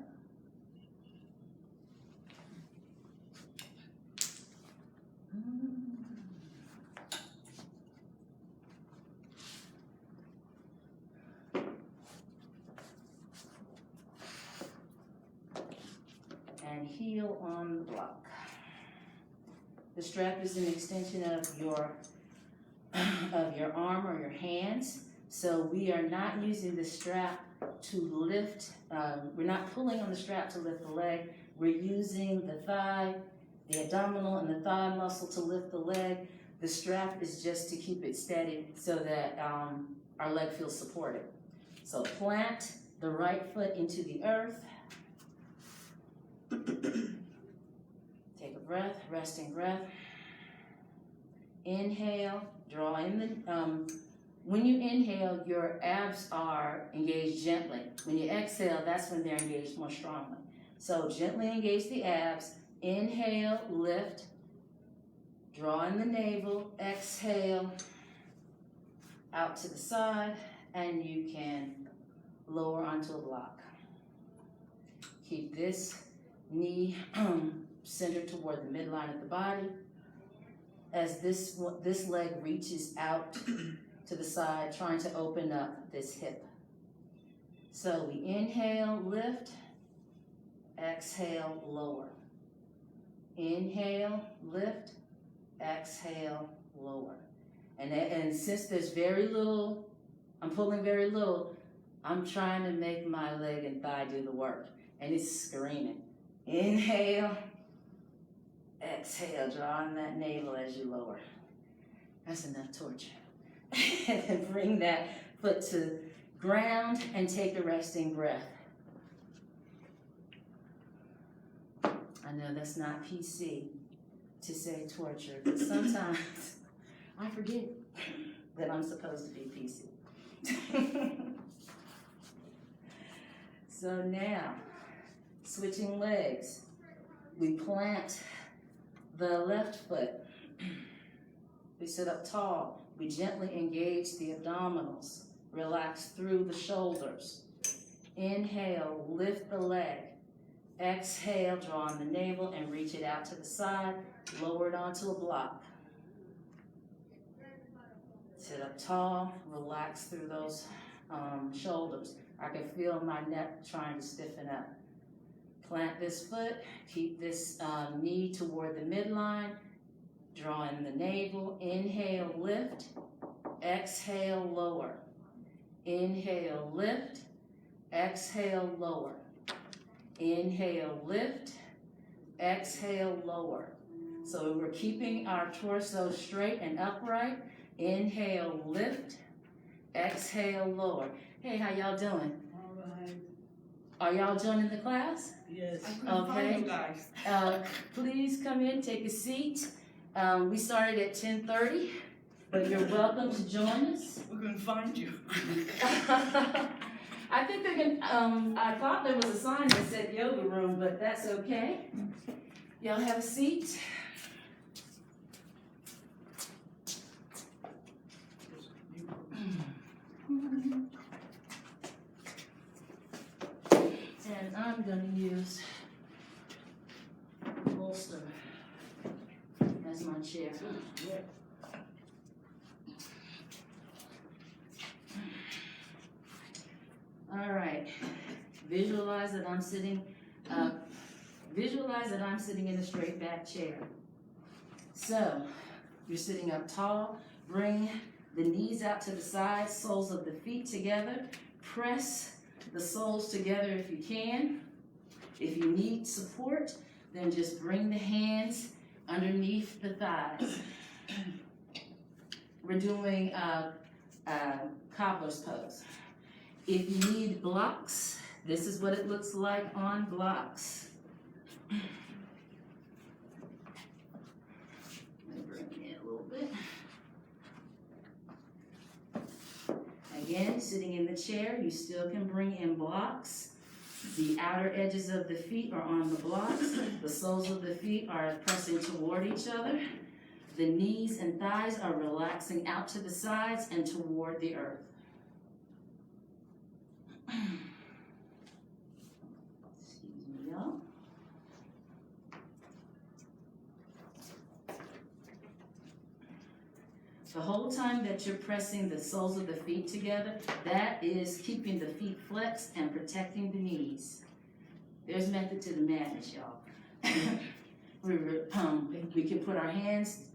And heel on the block. The strap is an extension of your arm or your hands. So we are not using the strap to lift, we're not pulling on the strap to lift the leg. We're using the thigh, the abdominal and the thigh muscle to lift the leg. The strap is just to keep it steady so that our leg feels supported. So plant the right foot into the earth. Take a breath, resting breath. Inhale, draw in the, when you inhale, your abs are engaged gently. When you exhale, that's when they're engaged more strongly. So gently engage the abs. Inhale, lift. Draw in the navel. Exhale, out to the side, and you can lower onto a block. Keep this knee centered toward the midline of the body. As this leg reaches out to the side, trying to open up this hip. So we inhale, lift, exhale, lower. Inhale, lift, exhale, lower. And since there's very little, I'm pulling very little, I'm trying to make my leg and thigh do the work. And it's screaming. Inhale. Exhale, drawing that navel as you lower. That's enough torture. And then bring that foot to ground and take a resting breath. I know that's not PC to say torture, but sometimes I forget that I'm supposed to be PC. So now, switching legs, we plant the left foot. We sit up tall. We gently engage the abdominals. Relax through the shoulders. Inhale, lift the leg. Exhale, draw on the navel and reach it out to the side. Lower it onto a block. Sit up tall. Relax through those shoulders. I can feel my neck trying to stiffen up. Plant this foot. Keep this knee toward the midline. Draw in the navel. Inhale, lift. Exhale, lower. Inhale, lift. Exhale, lower. Inhale, lift. Exhale, lower. So we're keeping our torso straight and upright. Inhale, lift. Exhale, lower. Hey, how y'all doing? All right. Are y'all joining the class? Yes. Okay. Please come in, take a seat. We started at 10:30, but you're welcome to join us. We're gonna find you. I think they're gonna, I thought there was a sign that said yoga room, but that's okay. Y'all have a seat. And I'm gonna use the bolster as my chair. All right, visualize that I'm sitting in a straight back chair. So, you're sitting up tall, bring the knees out to the sides, soles of the feet together, press the soles together if you can. If you need support, then just bring the hands underneath the thighs. We're doing Cobbles Pose. If you need blocks, this is what it looks like on blocks. Let me bring it in a little bit. Again, sitting in the chair, you still can bring in blocks. The outer edges of the feet are on the blocks. The soles of the feet are pressing toward each other. The knees and thighs are relaxing out to the sides and toward the earth. Excuse me, y'all. The whole time that you're pressing the soles of the feet together, that is keeping the feet flexed and protecting the knees. There's method to the madness, y'all. We can put our hands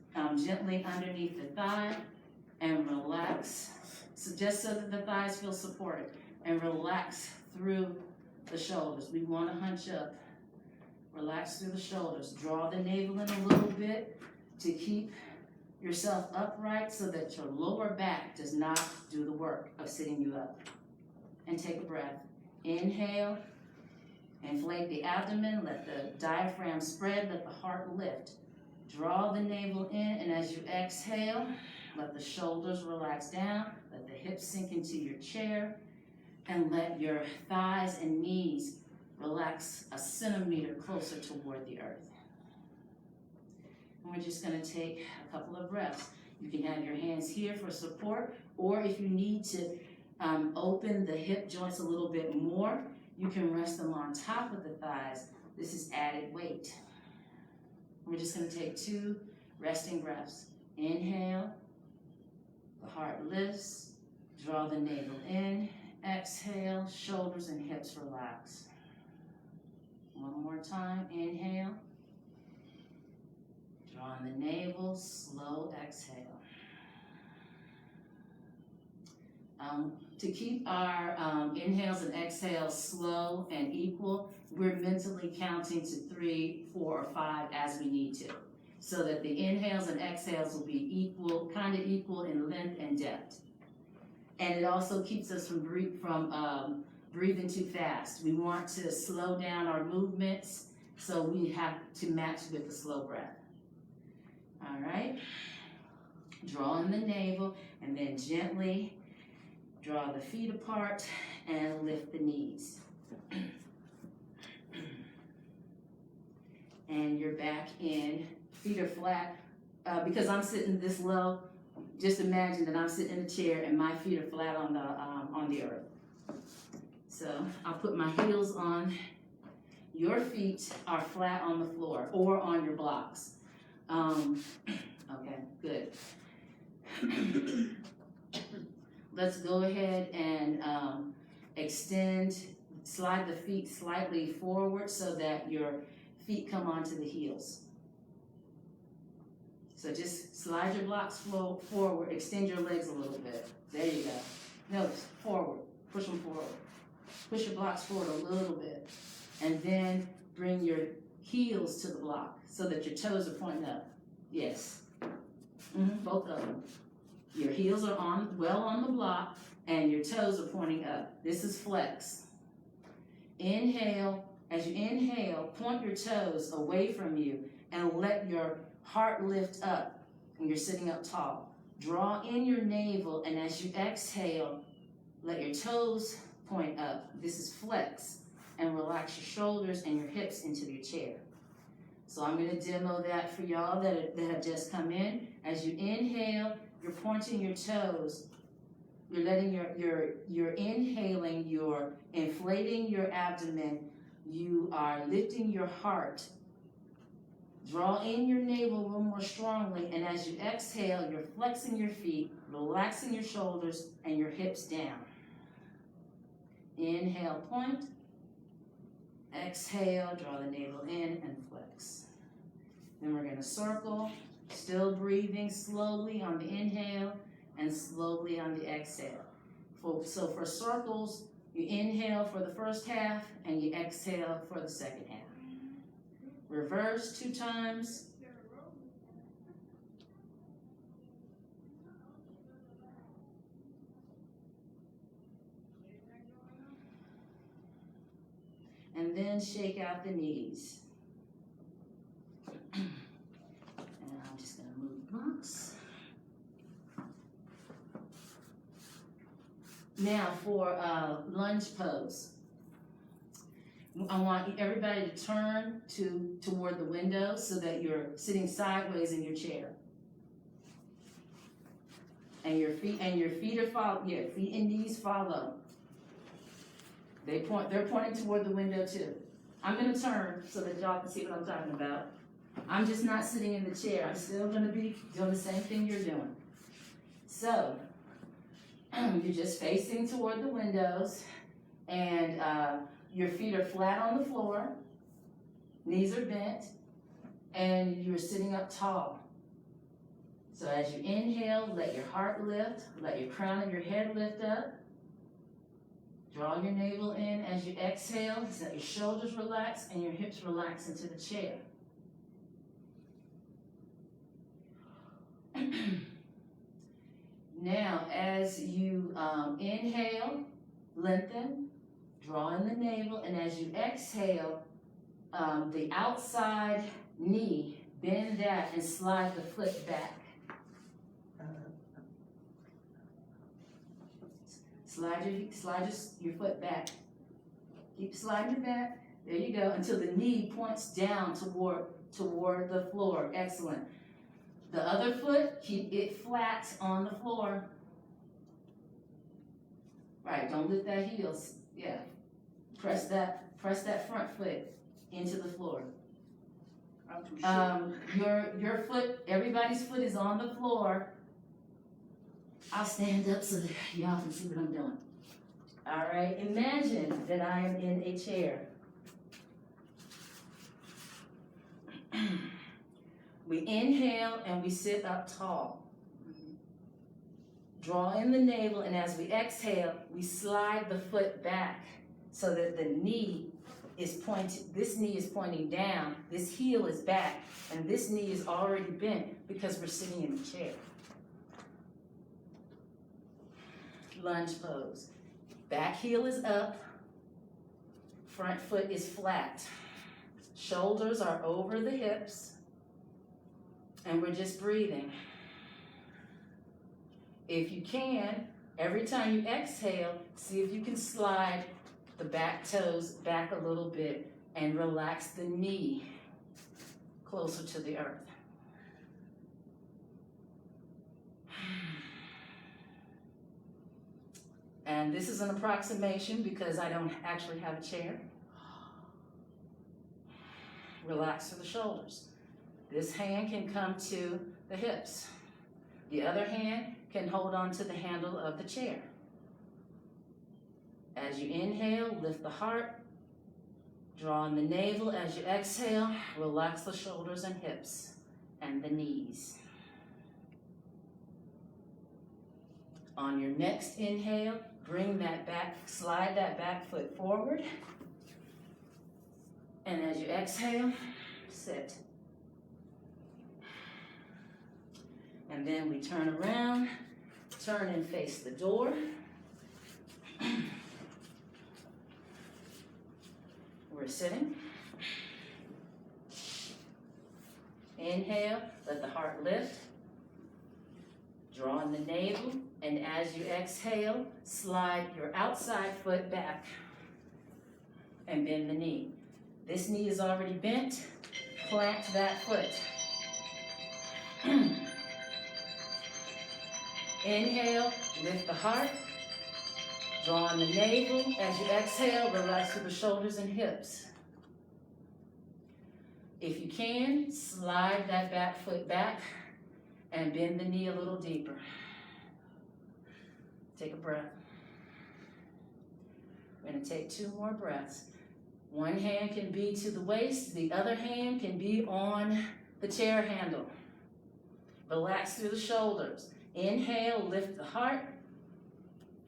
gently underneath the thigh and relax, so just so that the thighs feel supported, and relax through the shoulders. We want to hunch up. Relax through the shoulders. Draw the navel in a little bit to keep yourself upright so that your lower back does not do the work of sitting you up. And take a breath. Inhale, inflate the abdomen, let the diaphragm spread, let the heart lift. Draw the navel in, and as you exhale, let the shoulders relax down, let the hips sink into your chair, and let your thighs and knees relax a centimeter closer toward the earth. And we're just gonna take a couple of breaths. You can have your hands here for support, or if you need to open the hip joints a little bit more, you can rest them on top of the thighs. This is added weight. We're just gonna take 2 resting breaths. Inhale, the heart lifts, draw the navel in, exhale, shoulders and hips relax. One more time, inhale. Draw in the navel, slow exhale. To keep our inhales and exhales slow and equal, we're mentally counting to 3, 4, or 5 as we need to, so that the inhales and exhales will be equal, kind of equal in length and depth. And it also keeps us from breathing too fast. We want to slow down our movements, so we have to match with the slow breath. All right, draw in the navel, and then gently draw the feet apart and lift the knees. And you're back in, feet are flat. Because I'm sitting this low, just imagine that I'm sitting in a chair and my feet are flat on the earth. So I'll put my heels on. Your feet are flat on the floor or on your blocks. Okay, good. Let's go ahead and extend, slide the feet slightly forward so that your feet come onto the heels. So just slide your blocks forward, extend your legs a little bit. There you go. No, forward, push them forward. Push your blocks forward a little bit. And then bring your heels to the block so that your toes are pointing up. Yes. Both of them. Your heels are well on the block and your toes are pointing up. This is flex. Inhale. As you inhale, point your toes away from you and let your heart lift up when you're sitting up tall. Draw in your navel, and as you exhale, let your toes point up. This is flex. And relax your shoulders and your hips into your chair. So I'm going to demo that for y'all that have just come in. As you inhale, you're pointing your toes. You're letting you're inhaling, you're inflating your abdomen. You are lifting your heart. Draw in your navel a little more strongly, and as you exhale, you're flexing your feet, relaxing your shoulders and your hips down. Inhale, point. Exhale, draw the navel in and flex. Then we're going to circle, still breathing slowly on the inhale and slowly on the exhale. So for circles, you inhale for the first half and you exhale for the second half. Reverse 2 times. And then shake out the knees. And I'm just going to move the blocks. Now for lunge pose. I want everybody to turn toward the window so that you're sitting sideways in your chair. And your feet are feet and knees follow. They're pointing toward the window too. I'm going to turn so that y'all can see what I'm talking about. I'm just not sitting in the chair. I'm still going to be doing the same thing you're doing. So you're just facing toward the windows, and your feet are flat on the floor, knees are bent, and you're sitting up tall. So as you inhale, let your heart lift, let your crown of your head lift up. Draw your navel in as you exhale, so that your shoulders relax and your hips relax into the chair. Now, as you inhale, lengthen, draw in the navel, and as you exhale, the outside knee, bend that and slide the foot back. Slide your foot back. Keep sliding it back. There you go, until the knee points down toward the floor. Excellent. The other foot, keep it flat on the floor. Right, don't lift that heels. Yeah. Press that front foot into the floor. Your foot, everybody's foot is on the floor. I'll stand up so that y'all can see what I'm doing. All right, imagine that I am in a chair. We inhale and we sit up tall. Draw in the navel, and as we exhale, we slide the foot back so that the knee is pointing, this knee is pointing down, this heel is back, and this knee is already bent because we're sitting in the chair. Lunge pose. Back heel is up, front foot is flat. Shoulders are over the hips, and we're just breathing. If you can, every time you exhale, see if you can slide the back toes back a little bit and relax the knee closer to the earth. And this is an approximation because I don't actually have a chair. Relax through the shoulders. This hand can come to the hips. The other hand can hold on to the handle of the chair. As you inhale, lift the heart. Draw in the navel. As you exhale, relax the shoulders and hips and the knees. On your next inhale, bring that back, slide that back foot forward. And as you exhale, sit. And then we turn around, turn and face the door. We're sitting. Inhale, let the heart lift. Draw in the navel, and as you exhale, slide your outside foot back and bend the knee. This knee is already bent. Plant that foot. Inhale, lift the heart. Draw in the navel. As you exhale, relax through the shoulders and hips. If you can, slide that back foot back and bend the knee a little deeper. Take a breath. We're going to take 2 more breaths. One hand can be to the waist, the other hand can be on the chair handle. Relax through the shoulders. Inhale, lift the heart.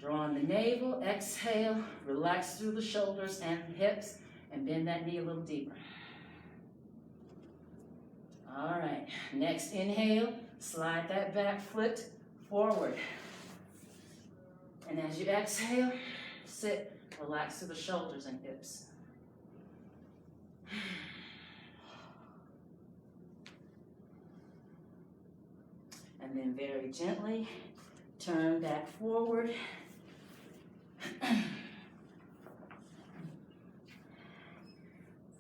Draw in the navel. Exhale, relax through the shoulders and hips and bend that knee a little deeper. All right, next inhale, slide that back foot forward. And as you exhale, sit, relax through the shoulders and hips. And then very gently, turn back forward.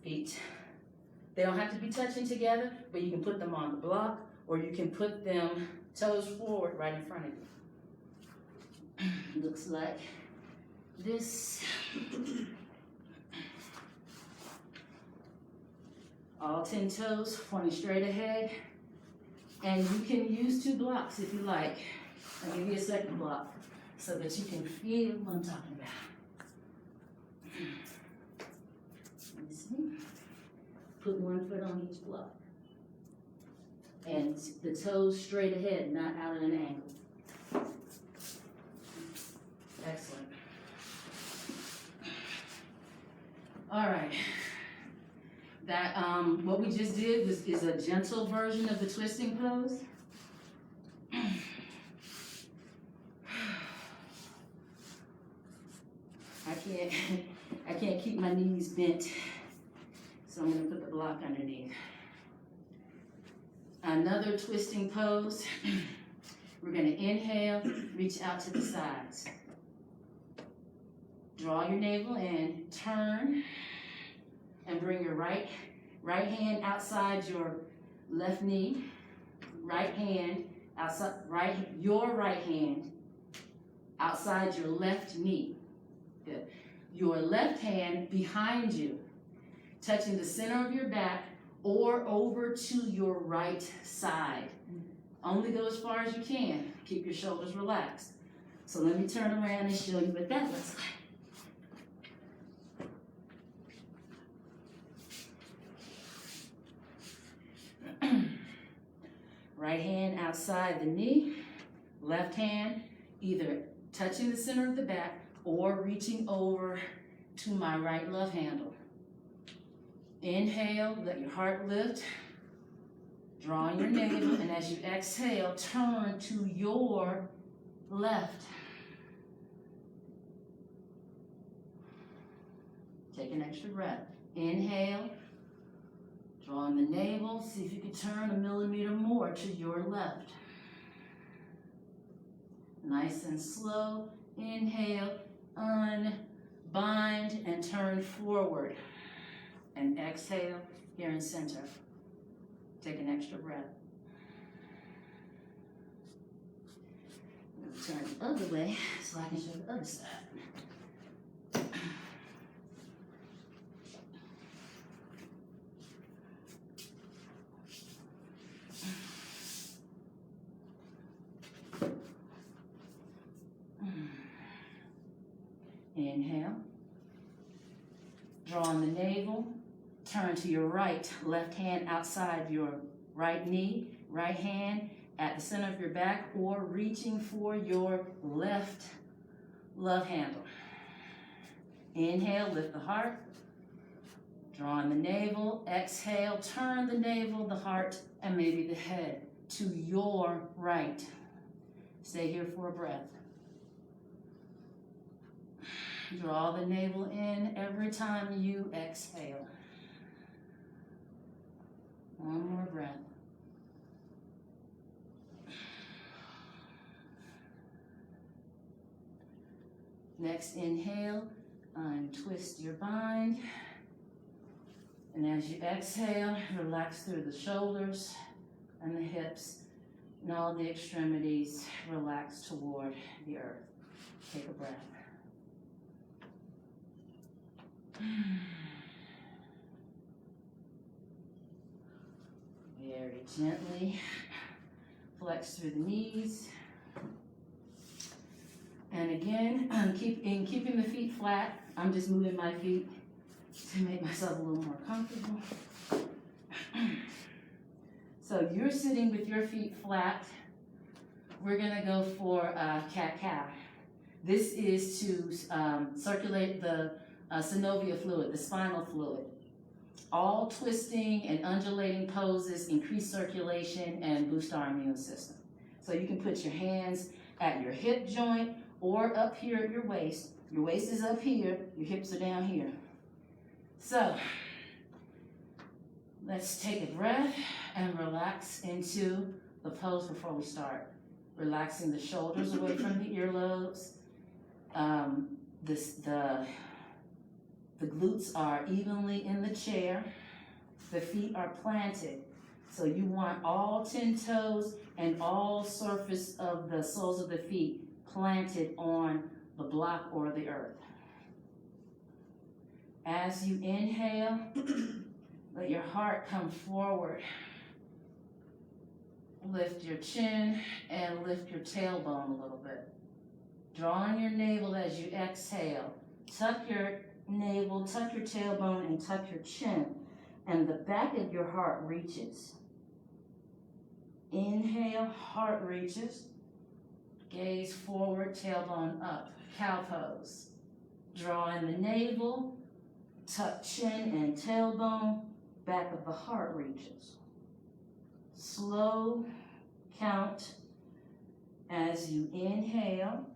Feet, they don't have to be touching together, but you can put them on the block, or you can put them toes forward right in front of you. Looks like this. All 10 toes pointing straight ahead. And you can use 2 blocks if you like. I'll give you a second block so that you can feel what I'm talking about. Let me see. Put 1 foot on each block. And the toes straight ahead, not out at an angle. Excellent. All right. That what we just did is a gentle version of the twisting pose. I can't keep my knees bent, so I'm going to put the block underneath. Another twisting pose. We're going to inhale, reach out to the sides. Draw your navel in, turn, and bring your right hand outside your left knee. Right hand outside, your right hand outside your left knee. Good. Your left hand behind you, touching the center of your back or over to your right side. Only go as far as you can. Keep your shoulders relaxed. So let me turn around and show you what that looks like. Right hand outside the knee, left hand either touching the center of the back or reaching over to my right love handle. Inhale, let your heart lift, drawing your navel, and as you exhale, turn to your left. Take an extra breath. Inhale, drawing the navel, see if you can turn 1 millimeter more to your left. Nice and slow. Inhale, unbind and turn forward. And exhale here in center. Take an extra breath. I'm going to turn the other way so I can show the other side. Inhale. Drawing the navel. Turn to your right, left hand outside your right knee, right hand at the center of your back, or reaching for your left love handle. Inhale, lift the heart. Drawing the navel. Exhale, turn the navel, the heart, and maybe the head to your right. Stay here for a breath. Draw the navel in every time you exhale. One more breath. Next inhale, untwist your bind. And as you exhale, relax through the shoulders and the hips and all the extremities. Relax toward the earth. Take a breath. Very gently flex through the knees. And again, keeping the feet flat. I'm just moving my feet to make myself a little more comfortable. So you're sitting with your feet flat. We're gonna go for cat-cow. This is to circulate the synovial fluid, the spinal fluid. All twisting and undulating poses increase circulation and boost our immune system. So you can put your hands at your hip joint or up here at your waist. Your waist is up here, your hips are down here. So let's take a breath and relax into the pose before we start. Relaxing the shoulders away from the earlobes. The glutes are evenly in the chair. The feet are planted. So you want all 10 toes and all surface of the soles of the feet planted on the block or the earth. As you inhale, let your heart come forward. Lift your chin and lift your tailbone a little bit. Drawing your navel as you exhale. Tuck your navel, tuck your tailbone, and tuck your chin. And the back of your heart reaches. Inhale, heart reaches. Gaze forward, tailbone up. Cow pose. Drawing the navel, tuck chin and tailbone, back of the heart reaches. Slow count as you inhale.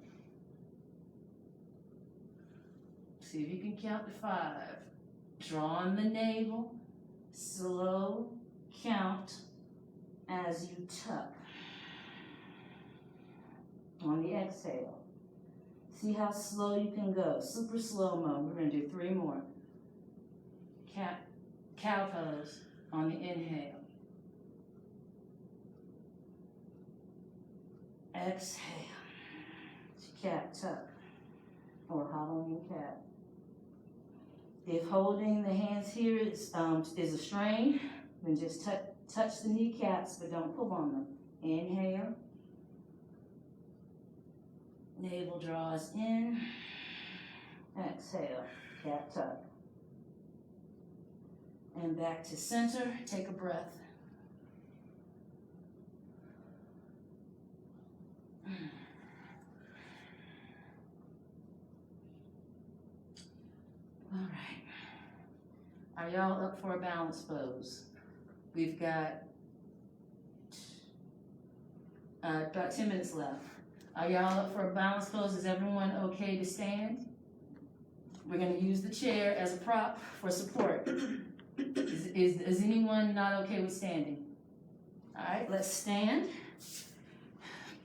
See if you can count to 5. Drawing the navel, slow count as you tuck. On the exhale, see how slow you can go. Super slow-mo. We're going to do 3 more. Cow pose on the inhale. Exhale. Cat tuck or Halloween cat. If holding the hands here is a strain, then just touch the kneecaps, but don't pull on them. Inhale. Navel draws in. Exhale. Cat tuck. And back to center. Take a breath. Are y'all up for a balance pose? We've got about 10 minutes left. Are y'all up for a balance pose? Is everyone okay to stand? We're gonna use the chair as a prop for support. Is anyone not okay with standing? All right, let's stand.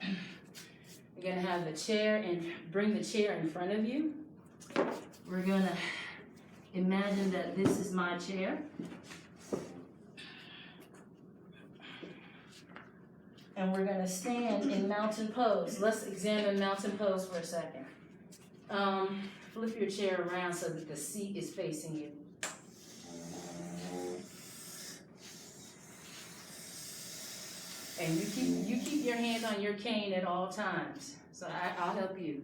You're gonna have the chair and bring the chair in front of you. We're gonna imagine that this is my chair. And we're gonna stand in mountain pose. Let's examine mountain pose for a second. Flip your chair around so that the seat is facing you. And you keep your hand on your cane at all times. So I'll help you.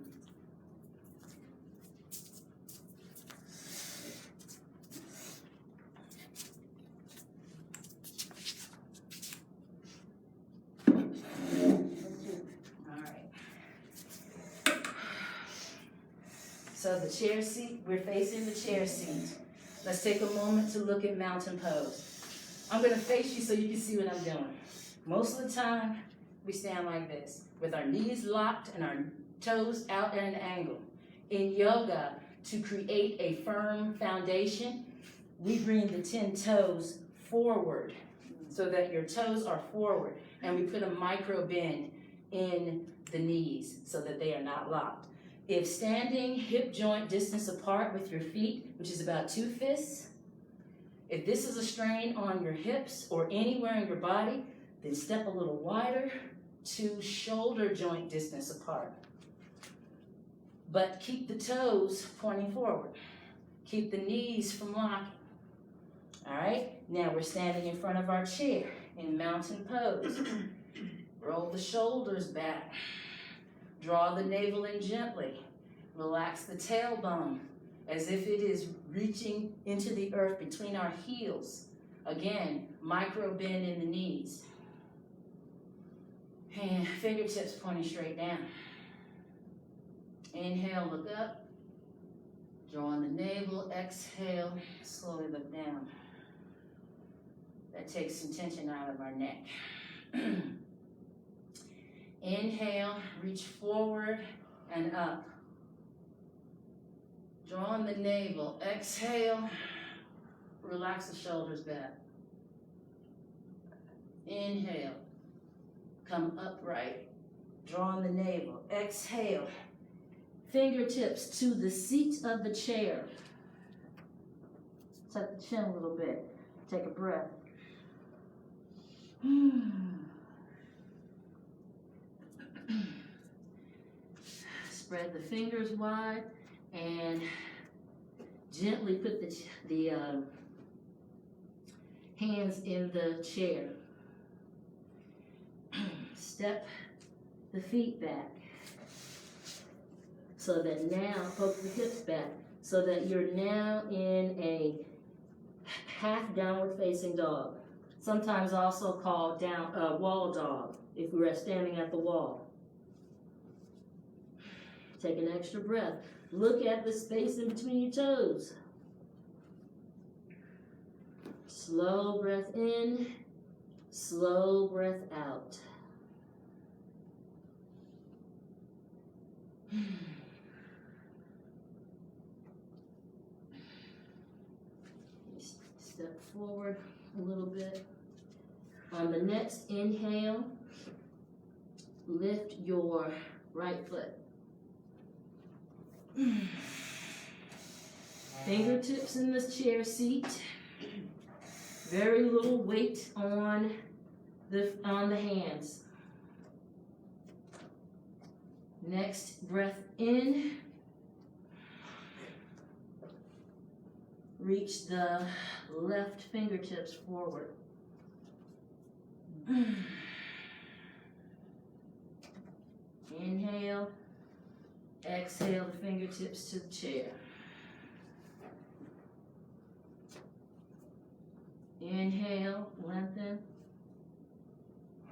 So the chair seat, we're facing the chair seat. Let's take a moment to look at mountain pose. I'm gonna face you so you can see what I'm doing. Most of the time, we stand like this, with our knees locked and our toes out at an angle. In yoga, to create a firm foundation, we bring the 10 toes forward so that your toes are forward, and we put a micro bend in the knees so that they are not locked. If standing hip joint distance apart with your feet, which is about 2 fists, if this is a strain on your hips or anywhere in your body, then step a little wider to shoulder joint distance apart. But keep the toes pointing forward. Keep the knees from locking. All right, now we're standing in front of our chair in mountain pose. Roll the shoulders back. Draw the navel in gently. Relax the tailbone as if it is reaching into the earth between our heels. Again, micro bend in the knees. And fingertips pointing straight down. Inhale, look up. Drawing the navel, exhale, slowly look down. That takes some tension out of our neck. Inhale, reach forward and up. Drawing the navel, exhale, relax the shoulders back. Inhale, come upright, drawing the navel, exhale. Fingertips to the seat of the chair. Tuck the chin a little bit, take a breath. Spread the fingers wide and gently put the hands in the chair. Step the feet back so that now, poke the hips back, so that you're now in a half downward facing dog. Sometimes also called wall dog if we're standing at the wall. Take an extra breath. Look at the space in between your toes. Slow breath in, slow breath out. Step forward a little bit. On the next inhale, lift your right foot. Fingertips in the chair seat. Very little weight on the hands. Next, breath in. Reach the left fingertips forward. Inhale. Exhale the fingertips to the chair. Inhale, lengthen.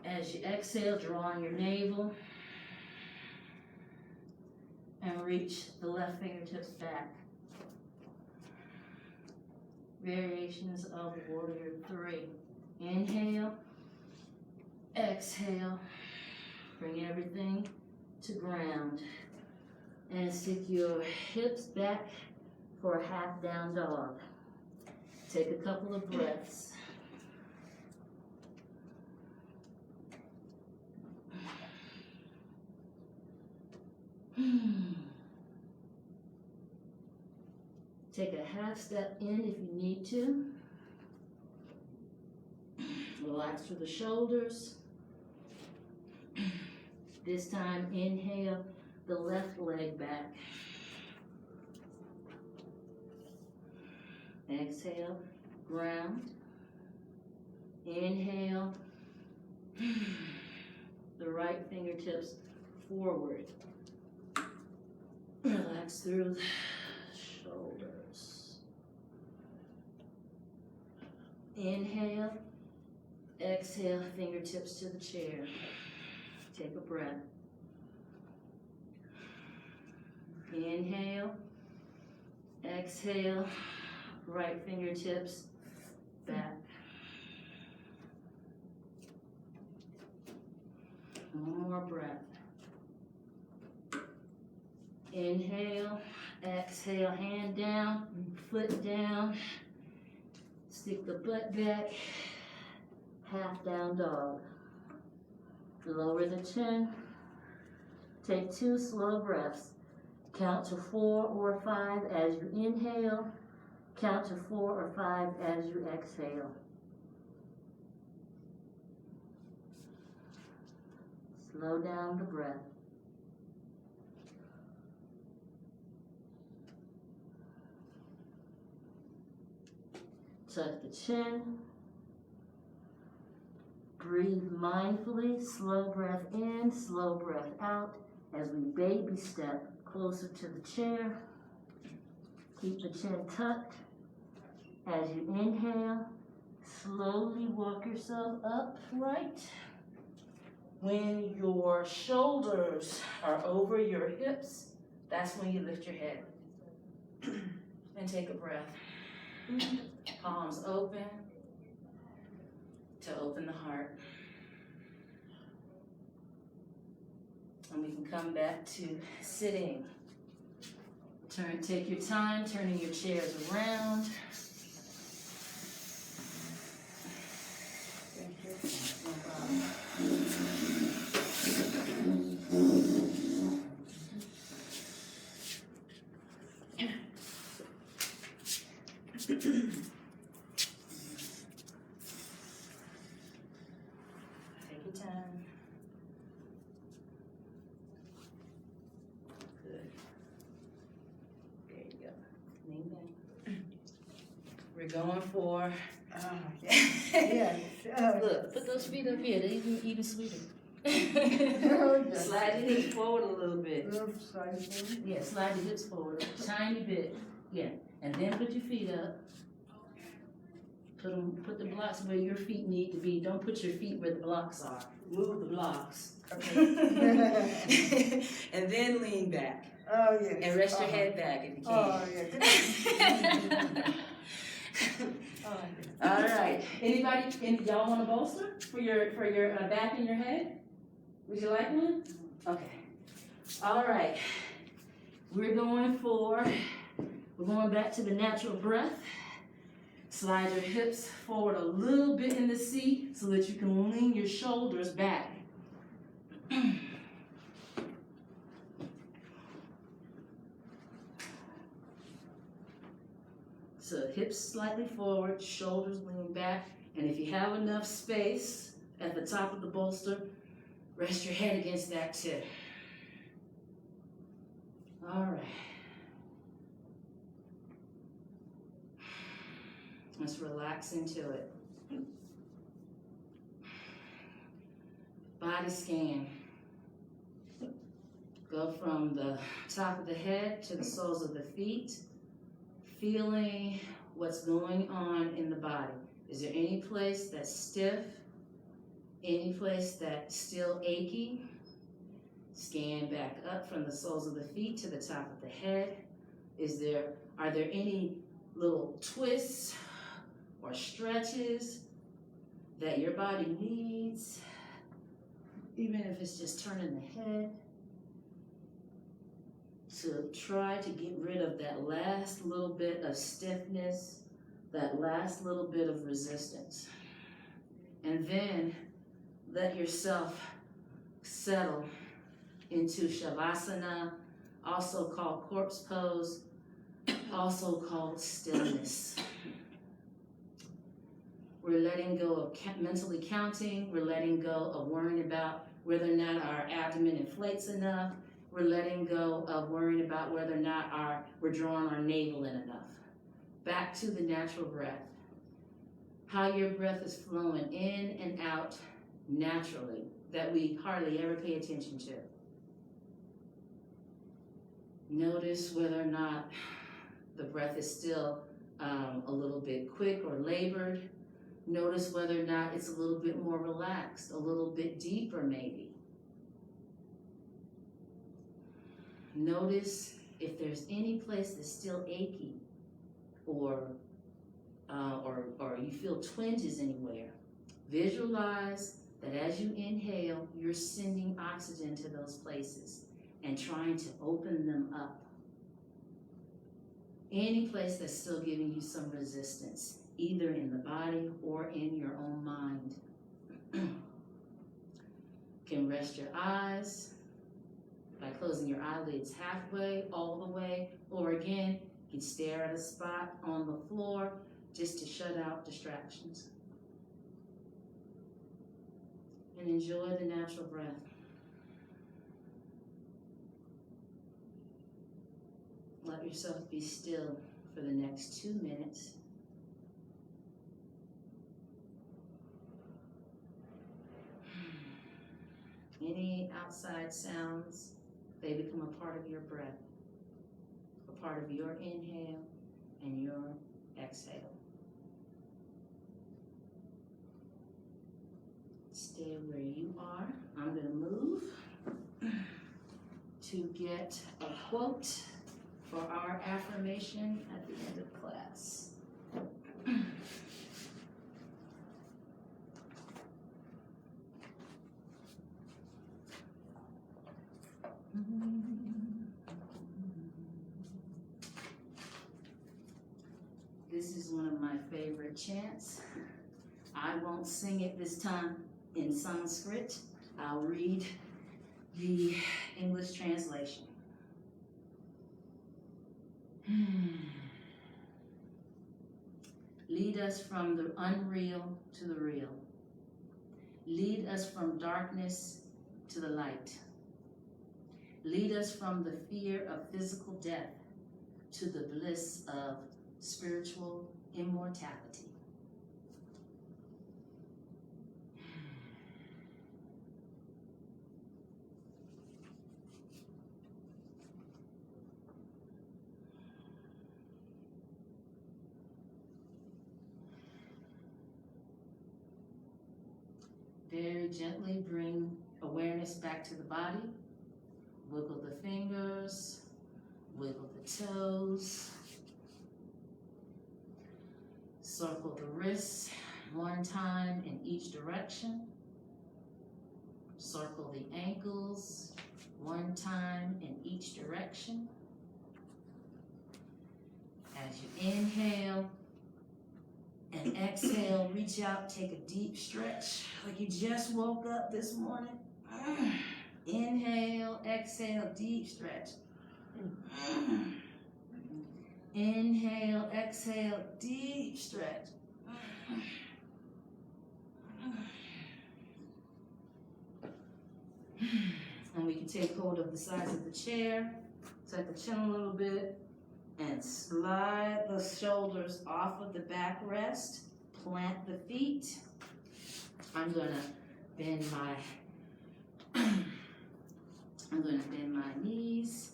As you exhale, draw on your navel. And reach the left fingertips back. variations of warrior 3. Inhale, exhale, bring everything to ground, and stick your hips back for a half down dog. Take a couple of breaths. Take a half step in if you need to. Relax through the shoulders. This time, inhale the left leg back. Exhale, ground. Inhale, the right fingertips forward. Relax through the shoulders. Inhale, exhale, fingertips to the chair. Take a breath. Inhale, exhale, right fingertips back. One more breath. Inhale, exhale, hand down, foot down, stick the butt back, half down dog. Lower the chin, take 2 slow breaths. Count to 4 or 5 as you inhale, count to 4 or 5 as you exhale. Slow down the breath. Tuck the chin. Breathe mindfully, slow breath in, slow breath out as we baby step closer to the chair. Keep the chin tucked. As you inhale, slowly walk yourself upright. When your shoulders are over your hips, that's when you lift your head. And take a breath. Palms open to open the heart. And we can come back to sitting. Take your time, turning your chairs around. Thank you. No problem. Take your time. Good. There you go. Lean back. We're going for. Yes. Look, put those feet up here. They're even sweeter. yeah. Slide your hips forward a little bit. Little side thing. Yeah, slide your hips forward a tiny bit. Yeah, and then put your feet up. Put the blocks where your feet need to be. Don't put your feet where the blocks are. Move the blocks. Okay. And then lean back. Oh, yes. And rest your head back if you can. Oh, yeah. Oh, All right. Y'all want a bolster for your back and your head? Would you like one? Okay. All right. We're going back to the natural breath. Slide your hips forward a little bit in the seat so that you can lean your shoulders back. So hips slightly forward, shoulders lean back, and if you have enough space at the top of the bolster, rest your head against that too. All right. Let's relax into it. Body scan. Go from the top of the head to the soles of the feet, feeling what's going on in the body. Is there any place that's stiff? Any place that's still achy? Scan back up from the soles of the feet to the top of the head. Are there any little twists or stretches that your body needs, even if it's just turning the head, to try to get rid of that last little bit of stiffness, that last little bit of resistance. And then let yourself settle into Shavasana, also called Corpse Pose, also called stillness. We're letting go of mentally counting. We're letting go of worrying about whether or not our abdomen inflates enough. We're letting go of worrying about whether or not we're drawing our navel in enough. Back to the natural breath. How your breath is flowing in and out naturally, that we hardly ever pay attention to. Notice whether or not the breath is still a little bit quick or labored. Notice whether or not it's a little bit more relaxed, a little bit deeper maybe. Notice if there's any place that's still achy or you feel twinges anywhere. Visualize that as you inhale, you're sending oxygen to those places and trying to open them up. Any place that's still giving you some resistance, either in the body or in your own mind. Can rest your eyes by closing your eyelids halfway, all the way, or again, you can stare at a spot on the floor just to shut out distractions. And enjoy the natural breath. Let yourself be still for the next 2 minutes. Any outside sounds, they become a part of your breath, a part of your inhale and your exhale. Stay where you are. I'm going to move to get a quote for our affirmation at the end of class. This is one of my favorite chants. I won't sing it this time in Sanskrit. I'll read the English translation. Lead us from the unreal to the real. Lead us from darkness to the light. Lead us from the fear of physical death to the bliss of spiritual immortality. Very gently bring awareness back to the body. Wiggle the fingers, wiggle the toes. Circle the wrists 1 time in each direction. Circle the ankles 1 time in each direction. As you inhale and exhale, reach out, take a deep stretch like you just woke up this morning. Inhale, exhale, deep stretch. Inhale, exhale, deep stretch. And we can take hold of the sides of the chair, tuck the chin a little bit, and slide the shoulders off of the backrest. Plant the feet. I'm gonna bend my knees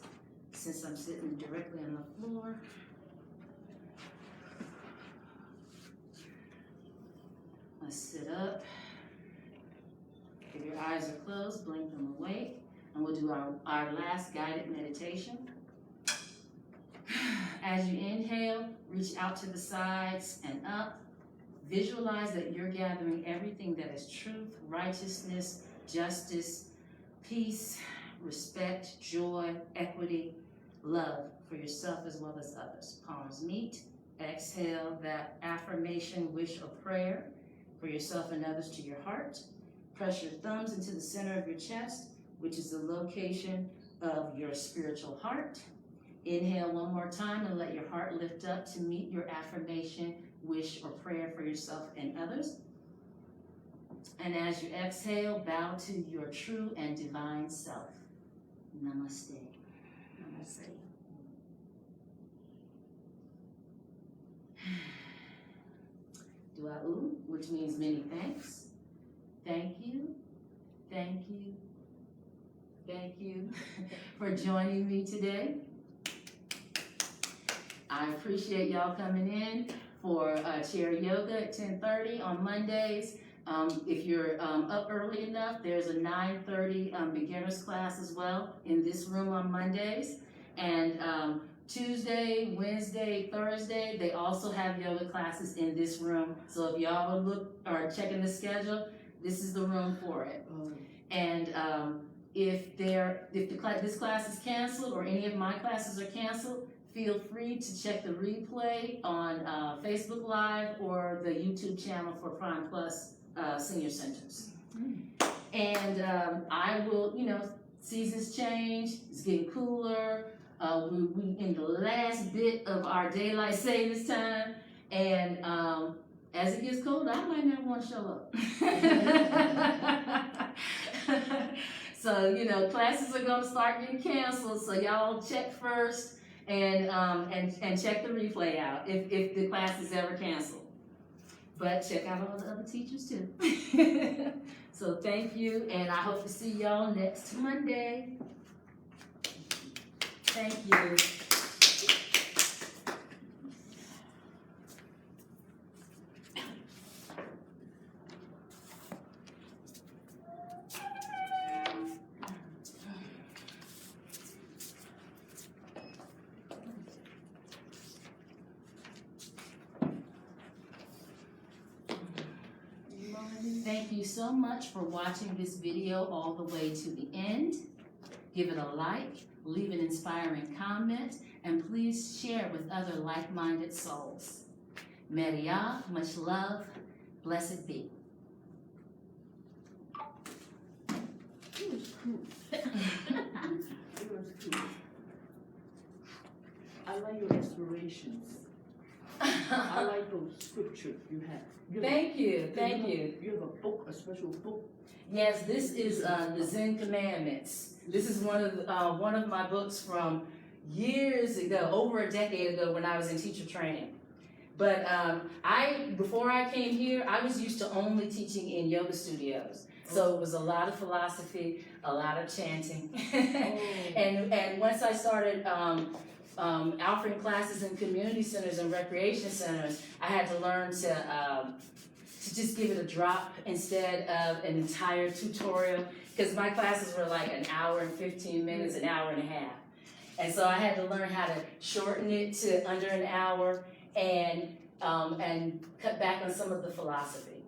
since I'm sitting directly on the floor. Let's sit up. If your eyes are closed, blink them awake. And we'll do our last guided meditation. As you inhale, reach out to the sides and up. Visualize that you're gathering everything that is truth, righteousness, justice, peace, respect, joy, equity, love for yourself as well as others. Palms meet. Exhale that affirmation, wish, or prayer for yourself and others to your heart. Press your thumbs into the center of your chest, which is the location of your spiritual heart. Inhale one more time and let your heart lift up to meet your affirmation, wish, or prayer for yourself and others. And as you exhale, bow to your true and divine self. Namaste. Namaste. Dua'u, which means many thanks. Thank you, thank you, thank you for joining me today. I appreciate y'all coming in for chair yoga at 10:30 on Mondays. If you're up early enough, there's a 9:30 beginners class as well in this room on Mondays. And Tuesday, Wednesday, Thursday, they also have yoga classes in this room. So if y'all would look or checking the schedule, this is the room for it. And if this class is canceled or any of my classes are canceled, feel free to check the replay on Facebook Live or the YouTube channel for Primeplus Senior Centers. And I will, seasons change, it's getting cooler. We in the last bit of our daylight savings time, and as it gets colder, I might not want to show up. So classes are going to start getting canceled. So y'all check first and check the replay out if the class is ever canceled. But check out all the other teachers too. So thank you, and I hope to see y'all next Monday. Thank you. Thank you so much for watching this video all the way to the end. Give it a like, leave an inspiring comment, and please share with other like-minded souls. Meria, much love, blessed be. It was cool. It was cool. I like your inspirations. I like those scriptures you have. Thank you, thank you. You have a book, a special book. Yes, this is the Zen Commandments. This is one of my books from years ago, over a decade ago when I was in teacher training. But before I came here, I was used to only teaching in yoga studios. So it was a lot of philosophy, a lot of chanting. And once I started offering classes in community centers and recreation centers, I had to learn to just give it a drop instead of an entire tutorial, because my classes were like an hour and 15 minutes, an hour and a half. And so I had to learn how to shorten it to under an hour and cut back on some of the philosophy.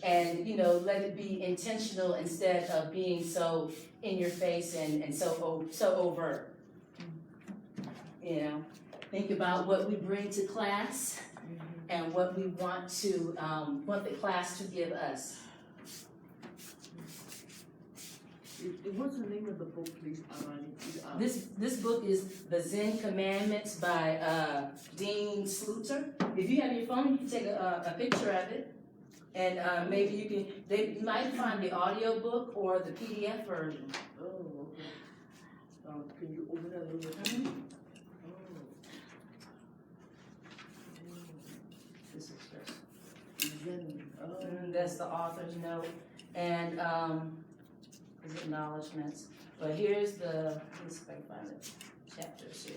And, let it be intentional instead of being so in your face and so overt. Think about what we bring to class and what we want the class to give us. What's the name of the book, please? This book is the Zen Commandments by Dean Sluter. If you have your phone, you can take a picture of it, and maybe you might find the audio book or the PDF version. Oh, okay. Can you open that a little bit? This is just, Zen. that's the author's note, and his acknowledgments. But here's let's see if I can find it. Chapters, here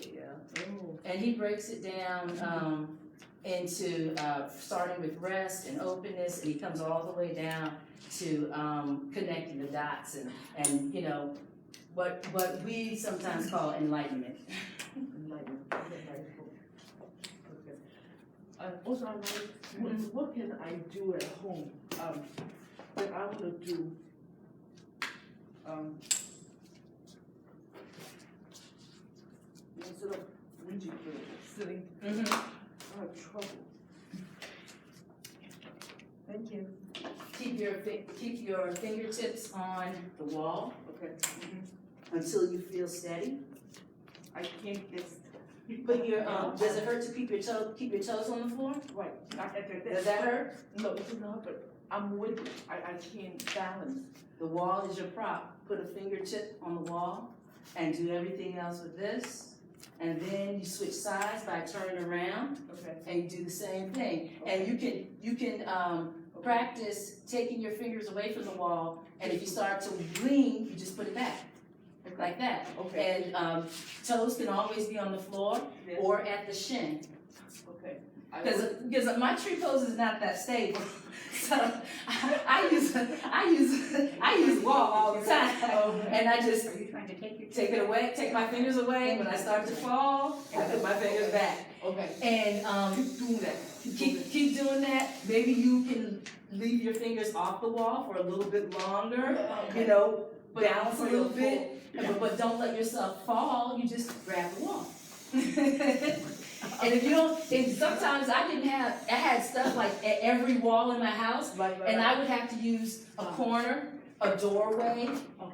we go. And he breaks it down into starting with rest and openness, and he comes all the way down to connecting the dots and what we sometimes call enlightenment. Enlightenment. Okay. Also, I like, what can I do at home, that I wanna do, instead of reaching for sitting, Mm-hmm. I have trouble. Thank you. Keep your fingertips on the wall Okay. until you feel steady. I can't get, But does it hurt to keep your toes on the floor? right, Does that hurt? No, it's not, but I'm with you, I can't balance. The wall is your prop. Put a fingertip on the wall and do everything else with this. And then you switch sides by turning around Okay. and you do the same thing. And you can practice taking your fingers away from the wall, and if you start to lean, you just put it back, like that. Okay. And toes can always be on the floor Yes. or at the shin. Okay. Because my tree pose is not that stable, so I use wall all the time, and I just Are you trying to take your? take it away, take my fingers away. When I start to fall, I put my fingers back. Okay. And Keep doing that. keep doing that. Maybe you can leave your fingers off the wall for a little bit longer. Okay. You know, But balance a I'm little afraid of bit, but don't let yourself fall. You just grab the wall. And if you don't, and sometimes I had stuff like at every wall in my house, Right. and I would have to use a corner, a doorway,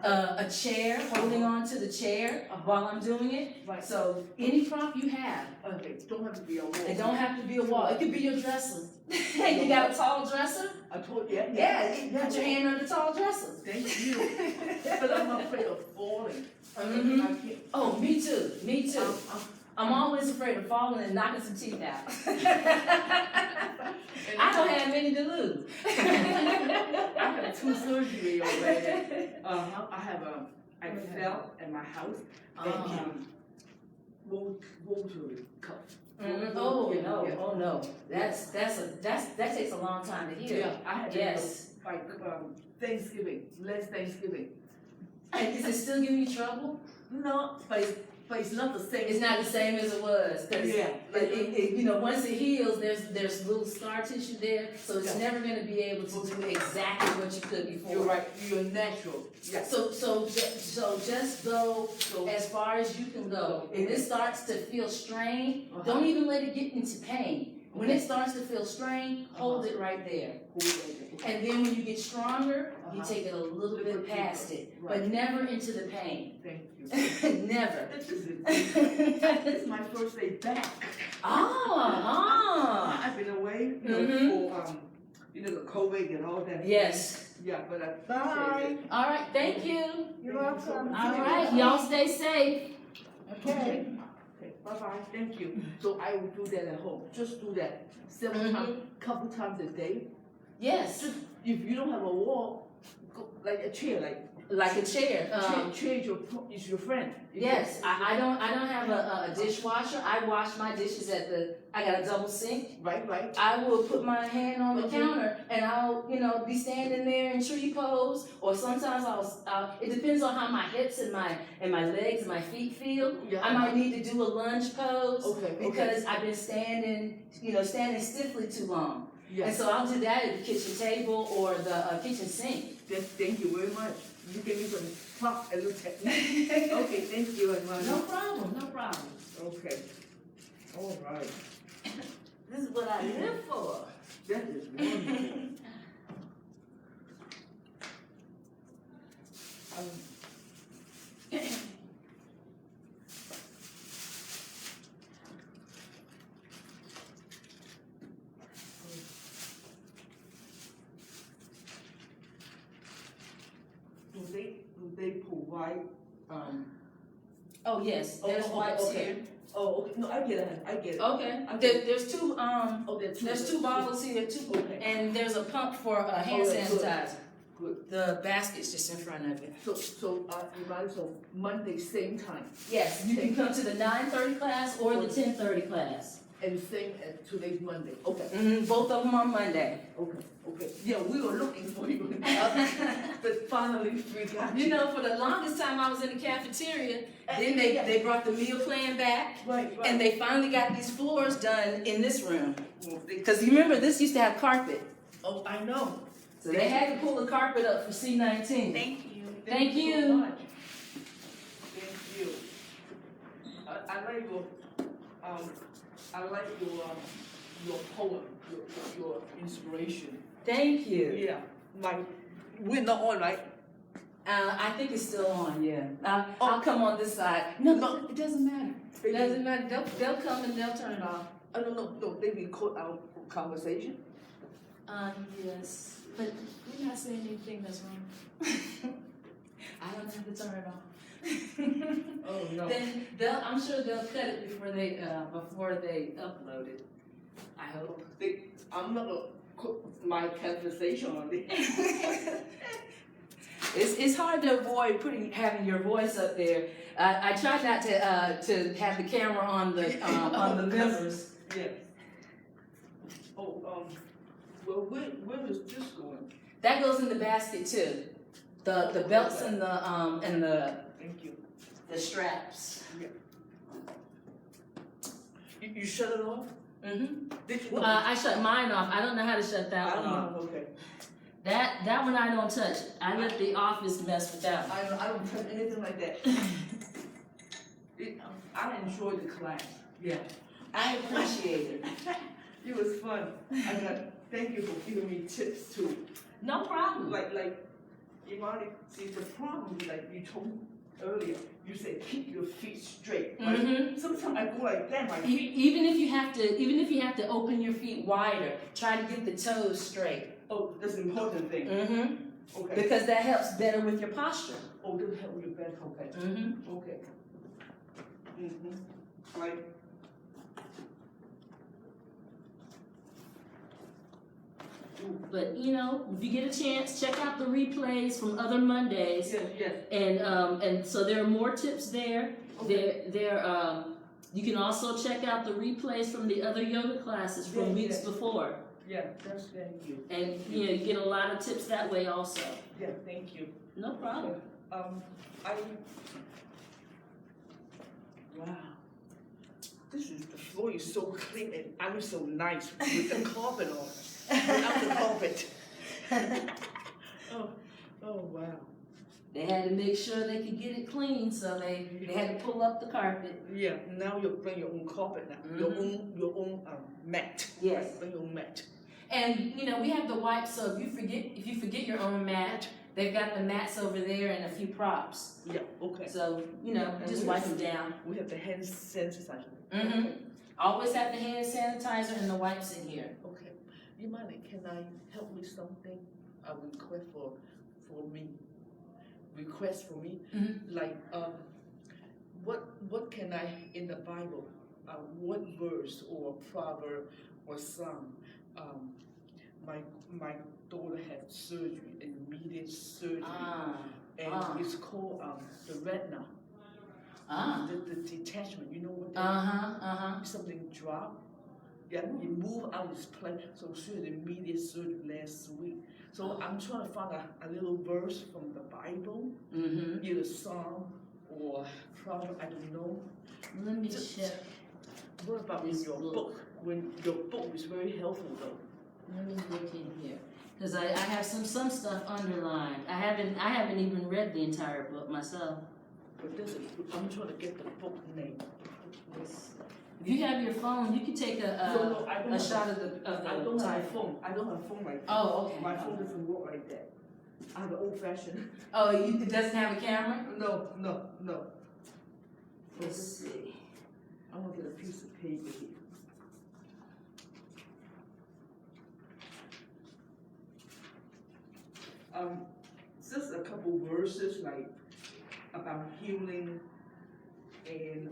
a chair, holding on to the chair while I'm doing it. Right. So any prop you have, Okay, don't have to be a wall. it don't have to be a wall. It could be your dresser. You got a tall dresser? I told you. Yeah, you put your hand on the tall dresser. Thank you. But I'm afraid of falling. Mhm. I can't. Oh, me too. Me too. I'm always afraid of falling and knocking some teeth out. I don't have many to lose. I had 2 surgeries already. I have I fell at my house and rotary cuff. Oh no. That takes a long time to heal. Yeah, I had Yes. like Thanksgiving, last Thanksgiving. And is it still giving you trouble? No, but it's not the same. It's not the same as it was. 'Cause Yeah. you know, once it heals, there's little scar tissue there, so it's Yeah. never going to be able to do exactly what you could before. You're right. You're natural. Yeah. So just go as far as you can go. If it starts to feel strained, don't even let it get into pain. When it starts to feel strained, hold it right there. And then when you get stronger, you take it a little bit past it, but never into the pain. Thank you. Never. This is my first day back. I've been away, for the COVID and all that. Yes. Yeah, but I Bye. All right, thank you. You're welcome. All right, y'all stay safe. Okay. Okay, bye-bye, thank you. So I will do that at home, just do that 7 times, couple times a day. Yes, Just, if you don't have a wall, go, like a chair, like a chair. chair is your friend. Yes, I don't have a dishwasher. I wash my dishes I got a double sink. Right. I will put my hand on the counter and I'll, be standing there in tree pose, or sometimes it depends on how my hips and my legs and my feet feel. Yeah. I might need to do a lunge pose Okay. because I've been standing stiffly too long. Yeah. And so I'll do that at the kitchen table or the kitchen sink. Thank you very much. You gave me some tough a little technique. Okay, thank you, Imani. No problem. Okay. All right. This is what I live for. That is wonderful. Do they provide Oh, yes, there's wipes okay. here. Oh, okay. No, I get it. Okay, Okay. there's two, there's two bottles here, Okay. and there's a pump for hand Okay, good. sanitizer. Good. The basket's just in front of it. So Imani, so Monday same time. Yes, you can come to the 9:30 class or the 10:30 class. and same as today's Monday. Okay. Both of them on Monday. Okay. Yeah, we were looking for you. But finally we got You know, for the longest time I was in the cafeteria, then they brought the meal plan back, Right. and they finally got these floors done in this room. Because you remember, this used to have carpet. Oh, I know. So they had to pull the carpet up for C19. Thank you. Thank so you. much. Thank you. I like your poem, your inspiration. Thank you. Yeah. We're not on, right? I think it's still on, yeah. I'll come on this side. No, it doesn't matter. It doesn't matter. They'll come and they'll turn it off. I don't know. No, they record our conversation. Yes. But we're not saying anything that's wrong. I don't have to turn it off. Oh no. Then I'm sure they'll cut it before they upload it. I hope. I'm not gonna put my conversation on it. It's hard to avoid having your voice up there. I try not to have the camera on the members. Yeah. Oh, well, where is this going? That goes in the basket too. The belts and the Thank you. the straps. You shut it off? Did you? I shut mine off. I don't know how to shut I that don't one off. know. Okay. That one I don't touch. I let the office mess with that one. I don't touch anything like that. I enjoyed the class. Yeah. I appreciate it. It was fun. Thank you for giving me tips too. No problem. Like Imani, see the problem, like you told me earlier, you said keep your feet straight. Right? Sometimes I go like that, my feet. Even if you have to open your feet wider, try to get the toes straight. Oh, that's an important thing. Okay. Because that helps better with your posture. Oh, that'll help you better. Okay. Okay. Right. But you know, if you get a chance, check out the replays from other Mondays. Yes. And so there are more tips there. Okay. You can also check out the replays from the other yoga classes from weeks before. Yeah, that's thank you. And you get a lot of tips that way also. Yeah, thank you. No problem. Wow. The floor is so clean and I'm so nice with the carpet on. Without the carpet. Oh wow. They had to make sure they could get it clean, so they had to pull up the carpet. Yeah, now you bring your own carpet now. Your own mat. Yes. Right, bring your own mat. And you know, we have the wipes, so if you forget your own mat, they've got the mats over there and a few props. Yeah, okay. So, you know, just wipe them down. We have the hand sanitizer. Always have the hand sanitizer and the wipes in here. Okay. Imani, can I help with something? A request for me. Request for me? Like what can I in the Bible? What verse or proverb or psalm? My daughter had surgery, immediate surgery, and it's called the retina. The detachment. You know what that is? Something drop. Yeah, you move out this place. So she had immediate surgery last week. So I'm trying to find a little verse from the Bible, either psalm or proverb. I don't know. Let me check. What about in your book? When your book is very helpful though. Let me look in here, because I have some stuff underlined. I haven't even read the entire book myself. But I'm trying to get the book name. If you have your phone, you can take a shot of the I don't have a title. phone. I don't have a phone like that. Oh, okay. My phone doesn't work like that. I have an old fashioned. Oh, it doesn't have a camera? No. Let's see. I want to get a piece of paper here. Just a couple verses like about healing and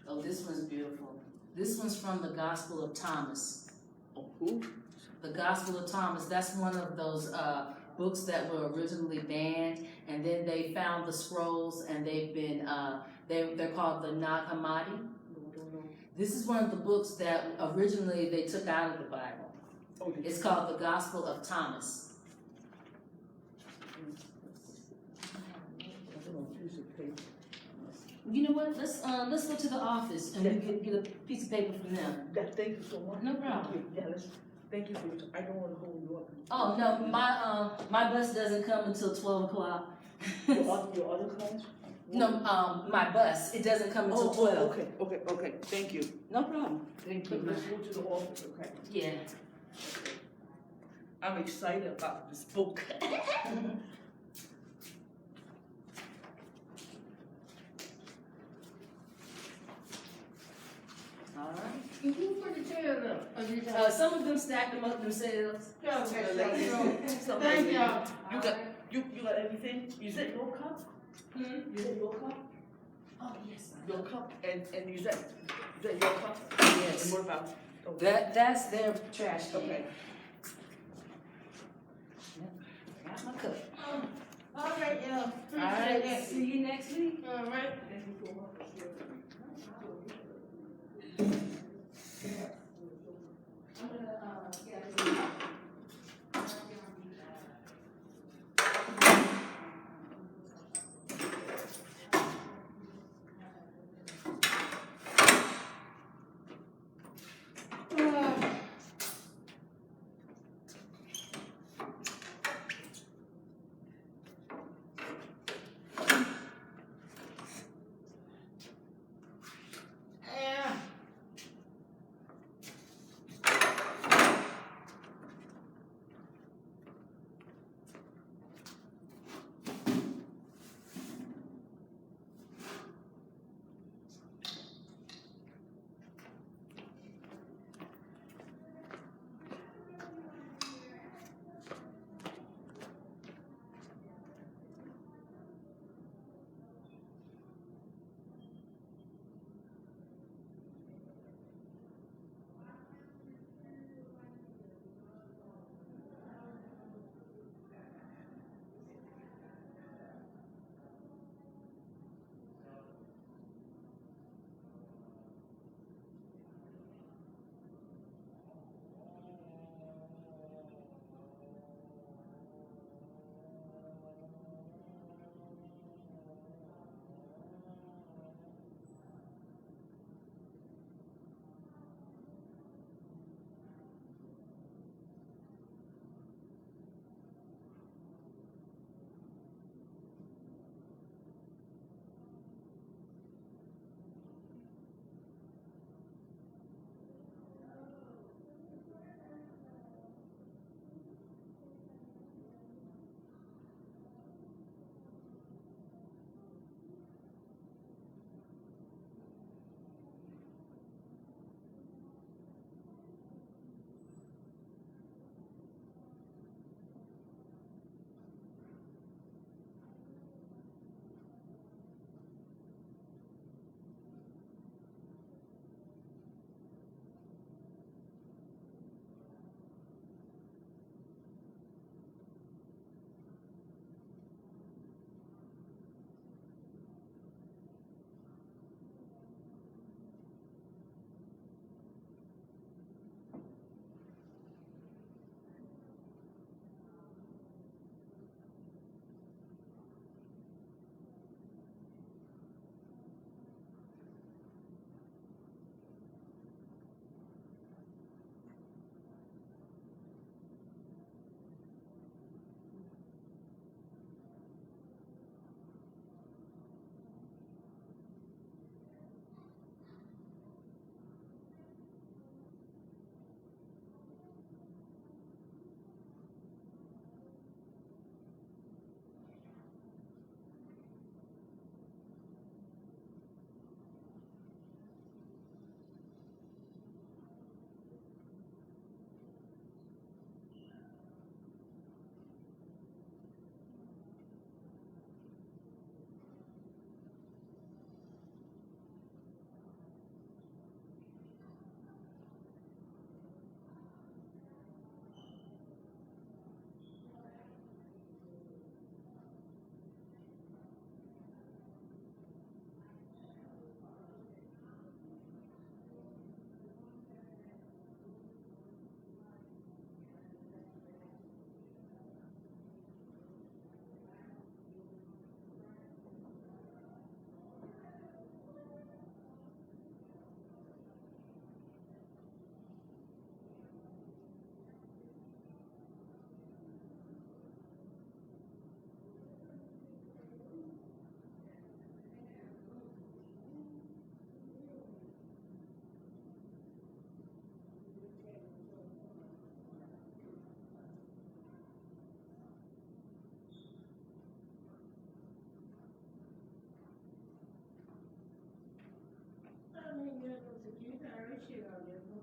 Oh, this one's beautiful. This one's from the Gospel of Thomas. oh, who? The Gospel of Thomas, that's one of those books that were originally banned, and then they found the scrolls, and they've been, they're called the Nag Hammadi. This is one of the books that originally they took out of the Bible. It's called the Gospel of Thomas. You know what? Let's go to the office and we get a piece of paper from them. Thank you so much. No problem. Yeah, thank you for your time. I don't want to hold you up. Oh no, my bus doesn't come until 12 o'clock. Your other class? No, my bus, it doesn't come until 12. Okay. Thank you. No problem. Thank you. Let's go to the office, okay? Yeah. I'm excited about this book. All right. Who put the chairs up? Some of them stacked them up themselves. Thank y'all. You got everything? Is that your cup? Is that your cup? Oh, yes. Your cup and is that your cup? Yes. And what about? That's their trash can. Okay. Got my cup. All right, y'all. All right, see you next week. All right. I'm gonna, she got it.